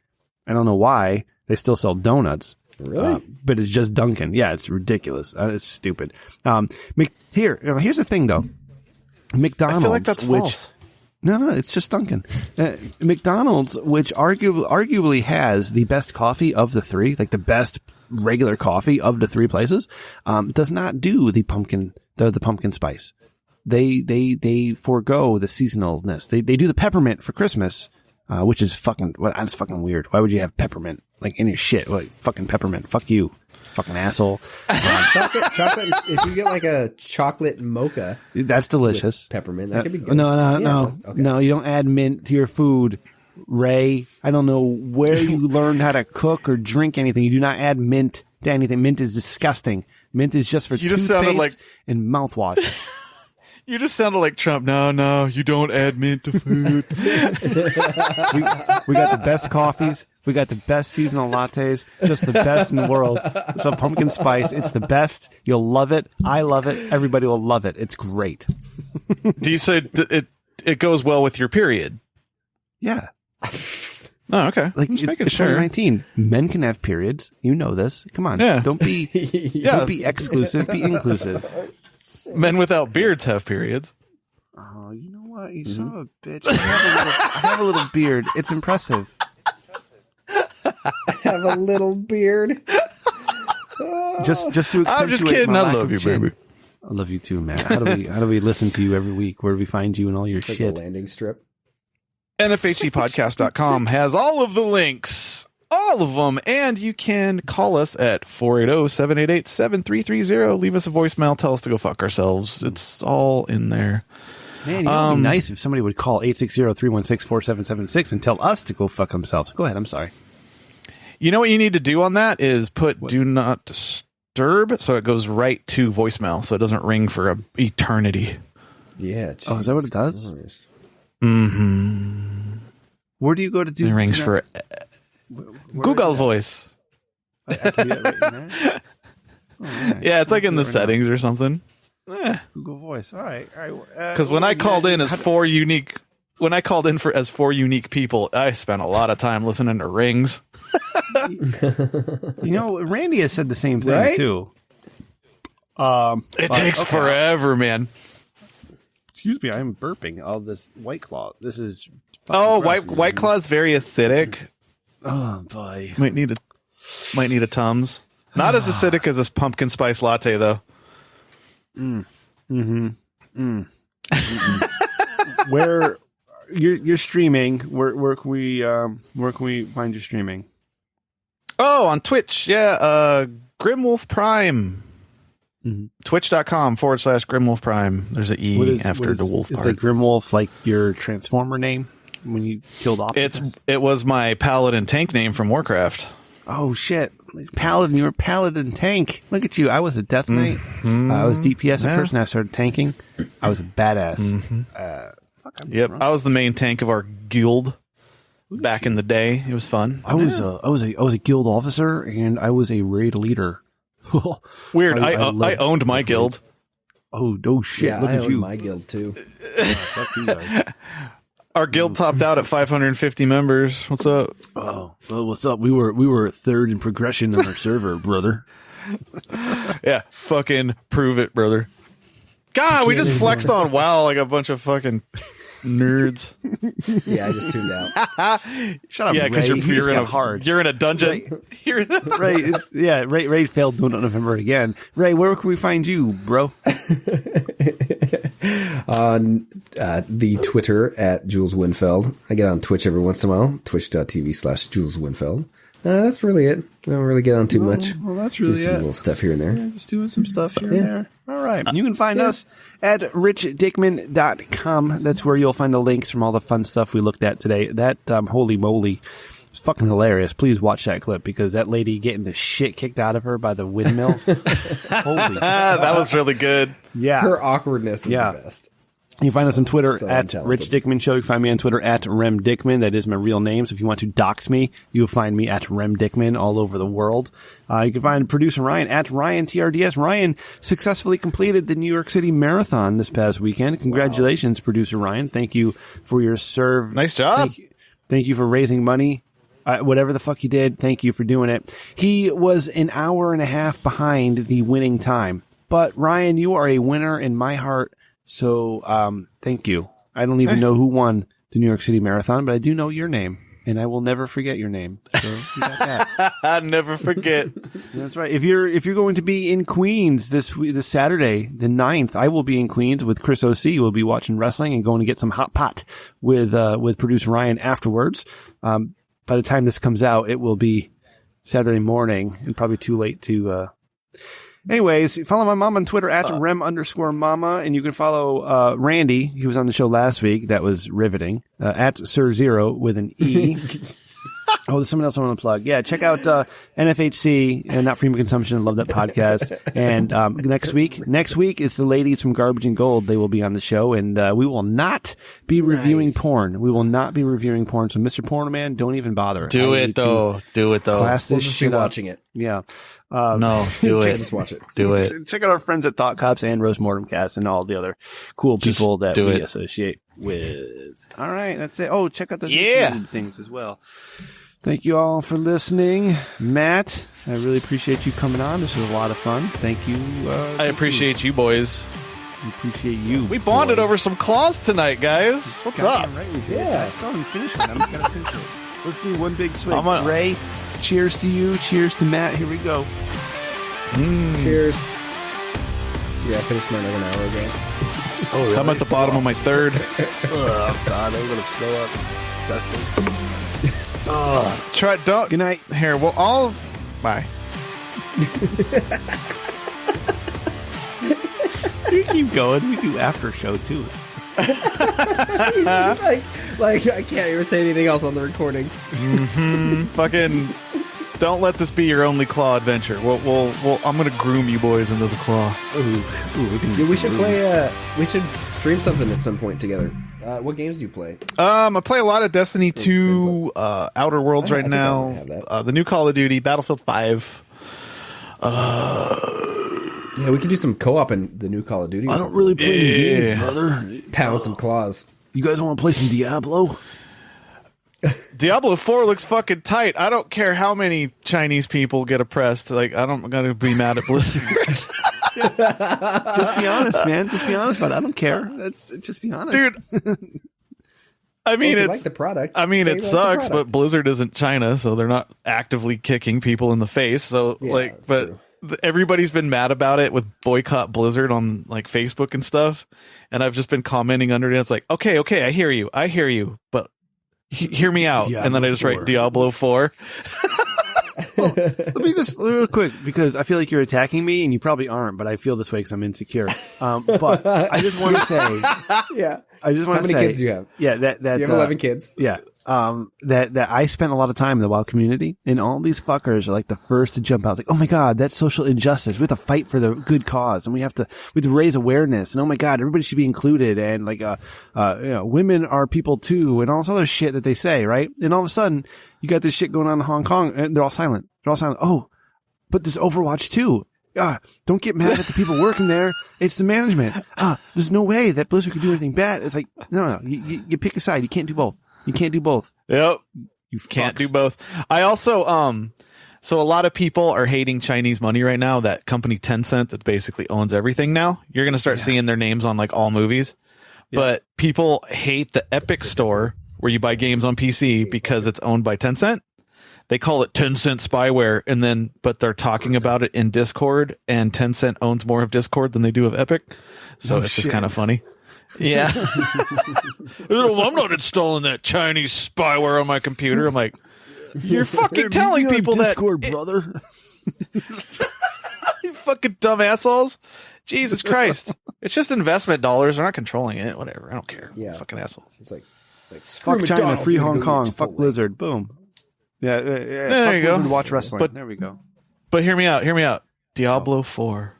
I don't know why. They still sell donuts. Really? But it's just Dunkin'. Yeah, it's ridiculous. It's stupid. Here's the thing, though. McDonald's, I feel like that's false. No, it's just Dunkin'. McDonald's, which arguably has the best coffee of the three, like the best regular coffee of the three places, does not do the pumpkin spice. They forego the seasonalness. They do the peppermint for Christmas, which is that's fucking weird. Why would you have peppermint like in your shit? Like fucking peppermint. Fuck you, fucking asshole. Chocolate. If you get like a chocolate mocha, that's delicious. Peppermint. That could be good. No. Okay. No, you don't add mint to your food, Ray. I don't know where you learned how to cook or drink anything. You do not add mint to anything. Mint is disgusting. Mint is just for toothpaste and mouthwash. You just sounded like Trump. No, you don't add mint to food. we got the best coffees. We got the best seasonal lattes. Just the best in the world. It's a pumpkin spice. It's the best. You'll love it. I love it. Everybody will love it. It's great. Do you say it goes well with your period? Yeah. Oh, okay. Like it's 2019. Men can have periods. You know this. Come on. Yeah. Don't be exclusive. Be inclusive. Men without beards have periods. Oh, you know what? You son of a bitch. I have a little beard. It's impressive. I have a little beard. Just to accentuate I'm just kidding. my I lack love of you, chin. baby. I love you too, man. How do we listen to you every week? Where do we find you and all your It's shit? like a landing strip. NFHCpodcast.com has all of the links. All of them. And you can call us at 480-788-7330. Leave us a voicemail. Tell us to go fuck ourselves. It's all in there. Man, you know, it'd be nice if somebody would call 860-316-4776 and tell us to go fuck themselves. Go ahead. I'm sorry. You know what you need to do on that is put do not disturb so it goes right to voicemail so it doesn't ring for an eternity. Yeah. Oh, is that what it does? Christ. Mm-hmm. Where do you go to do it? Rings for Google Voice. I can do that right in there? Right. Yeah, it's like in the settings or something. Google Voice. All right. Because when I called in as four unique people, I spent a lot of time listening to rings. You know, Randy has said the same thing Right? too. It takes forever, man. Excuse me, I'm burping all this White Claw. This is White Claw's very acidic. Oh boy. Might need a Tums. Not as acidic as this pumpkin spice latte though. Where you're streaming? Where can we find you streaming? Oh, on Twitch. Yeah, Grimwolf Prime. Twitch.com/Grimwolf Prime. There's an E after the wolf part. Is Grimwolf like your Transformer name when you killed Optimus? It was my paladin tank name from Warcraft. Oh shit, Paladin! You were Paladin tank. Look at you. I was a Death Knight. I was DPS at first, and I started tanking. I was a badass. Yep, I was the main tank of our guild back in the day. It was fun. I was a guild officer, and I was a raid leader. Weird. I owned my guild. Oh shit! Yeah, Look I at you. own my guild too. Fuck you guys. Our guild topped out at 550 members. What's up? Oh, well, what's up? We were third in progression on our server, brother. Yeah, fucking prove it, brother. God, we just flexed on WoW like a bunch of fucking nerds. Yeah, I just tuned out. Shut up, Yeah, because Ray. you're in a dungeon. Ray failed Donut November again. Ray, where can we find you, bro? On the Twitter at Jules Winfeld. I get on Twitch every once in a while. Twitch.tv/Jules Winfeld. That's really it. I don't really get on too much. Well, that's really some little stuff here and there. Yeah, just doing some stuff here and there. All right. You can find us at richdickman.com. That's where you'll find the links from all the fun stuff we looked at today. That Holey Moley is fucking hilarious. Please watch that clip because that lady getting the shit kicked out of her by the windmill. Holy. That was really good. Yeah. Her awkwardness is the best. You can find us on Twitter So at talented. Rich Dickman Show. You can find me on Twitter at Rem Dickman. That is my real name. So if you want to dox me, you'll find me at Rem Dickman all over the world. You can find producer Ryan at Ryan TRDS. Ryan successfully completed the New York City Marathon this past weekend. Congratulations, producer Ryan. Thank you for your serve. Nice job. Thank you for raising money Whatever the fuck he did, thank you for doing it. He was an hour and a half behind the winning time. But Ryan, you are a winner in my heart. So, thank you. I don't even know who won the New York City Marathon, but I do know your name. And I will never forget your name. So you got that. I never forget. That's right. If you're going to be in Queens this Saturday, the 9th, I will be in Queens with Chris O.C. We'll be watching wrestling and going to get some hot pot with producer Ryan afterwards. By the time this comes out, it will be Saturday morning and probably too late to, anyways, follow my mom on Twitter at Rem_mama, and you can follow Randy. He was on the show last week. That was riveting. At Sir Zero with an E. Oh, there's someone else I want to plug. Yeah, check out NFHC and Not For Human Consumption. I love that podcast. And next week it's the ladies from Garbage and Gold. They will be on the show, and we will not be reviewing porn. We will not be reviewing porn. So, Mr. Porno Man, don't even bother. Do it though. Class this shit up. Watching it. Yeah. No, do it. Just watch it. Do it. Check out our friends at Thought Cops and Roast Mortem Cast and all the other cool people that we associate with. All right, that's it. Oh, check out the YouTube things as well. Thank you all for listening. Matt, I really appreciate you coming on. This was a lot of fun. Thank you. I appreciate you, boys. We appreciate you. We bonded over some claws tonight, guys. What's up? Right, we did. Yeah. Go and finish it. I'm going to finish it. Let's do one big swig. Ray, cheers to you. Cheers to Matt. Here we go. Cheers. Yeah, I finished mine like an hour ago. Oh, really? I'm at the bottom of my third. Oh, God. I'm going to throw up. It's disgusting. Don't. Good night. Here, well, all of. Bye. You keep going. We do after show too. like I can't even say anything else on the recording. Fucking. Don't let this be your only claw adventure. I'm gonna groom you boys into the claw. We should play. We should stream something at some point together. What games do you play? I play a lot of Destiny 2, Outer Worlds right now. The new Call of Duty, Battlefield 5. Yeah, we could do some co-op in the new Call of Duty. I don't really play any games, brother. Pound some claws. You guys want to play some Diablo? Diablo 4 looks fucking tight. I don't care how many Chinese people get oppressed. Like, I'm gonna be mad at Blizzard. Just be honest, man. Just be honest about it. I don't care. Just be honest, dude. I mean, it's like the product. I mean, it sucks, but Blizzard isn't China, so they're not actively kicking people in the face. So, everybody's been mad about it with boycott Blizzard on like Facebook and stuff, and I've just been commenting under it. It's like, okay, I hear you, but hear me out. Diablo and then I just 4. write Diablo 4. Well, let me just real quick, because I feel like you're attacking me, and you probably aren't, but I feel this way because I'm insecure. But I just want to say, yeah. I just want to say, how many kids do you have? Yeah, that you have 11 kids. Yeah. That I spent a lot of time in the WoW community, and all these fuckers are like the first to jump out. It's like, oh my God, that's social injustice. We have to fight for the good cause, and we have to raise awareness. And oh my God, everybody should be included. And like, women are people too, and all this other shit that they say, right? And all of a sudden, you got this shit going on in Hong Kong, and they're all silent. Oh, but there's Overwatch too. Don't get mad at the people working there. It's the management. There's no way that Blizzard could do anything bad. It's like, no. You pick a side. You can't do both. You can't do both. Yep. You can't do both. I also, so a lot of people are hating Chinese money right now. That company Tencent that basically owns everything now. You're going to start seeing their names on like all movies. Yeah. But people hate the Epic Store where you buy games on PC because it's owned by Tencent. They call it Tencent spyware, but they're talking about it in Discord, and Tencent owns more of Discord than they do of Epic. So it's just kind of funny. Yeah. I'm not installing that Chinese spyware on my computer. I'm like, you're fucking telling people Discord, that. brother. You fucking dumb assholes. Jesus Christ. It's just investment dollars. They're not controlling it. Whatever. I don't care. Yeah. Fucking assholes. It's like fuck China, free Hong Kong, fuck Blizzard. Boom. Yeah. There fuck you go. Blizzard, watch wrestling. There we go. But hear me out. Diablo 4.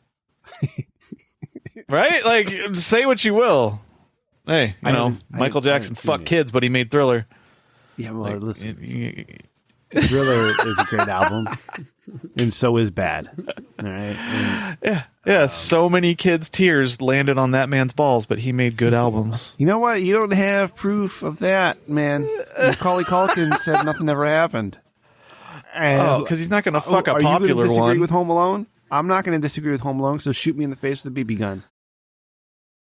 Right? Like, say what you will. Hey, Michael Jackson fucked kids, but he made Thriller. Yeah, well, listen. Thriller is a great album, and so is Bad. All right. Yeah. Yeah, so many kids' tears landed on that man's balls, but he made good albums. You know what? You don't have proof of that, man. Macaulay Culkin said nothing ever happened. Because he's not going to fuck a are popular you going to disagree one. with Home Alone? I'm not going to disagree with Home Alone, so shoot me in the face with a BB gun.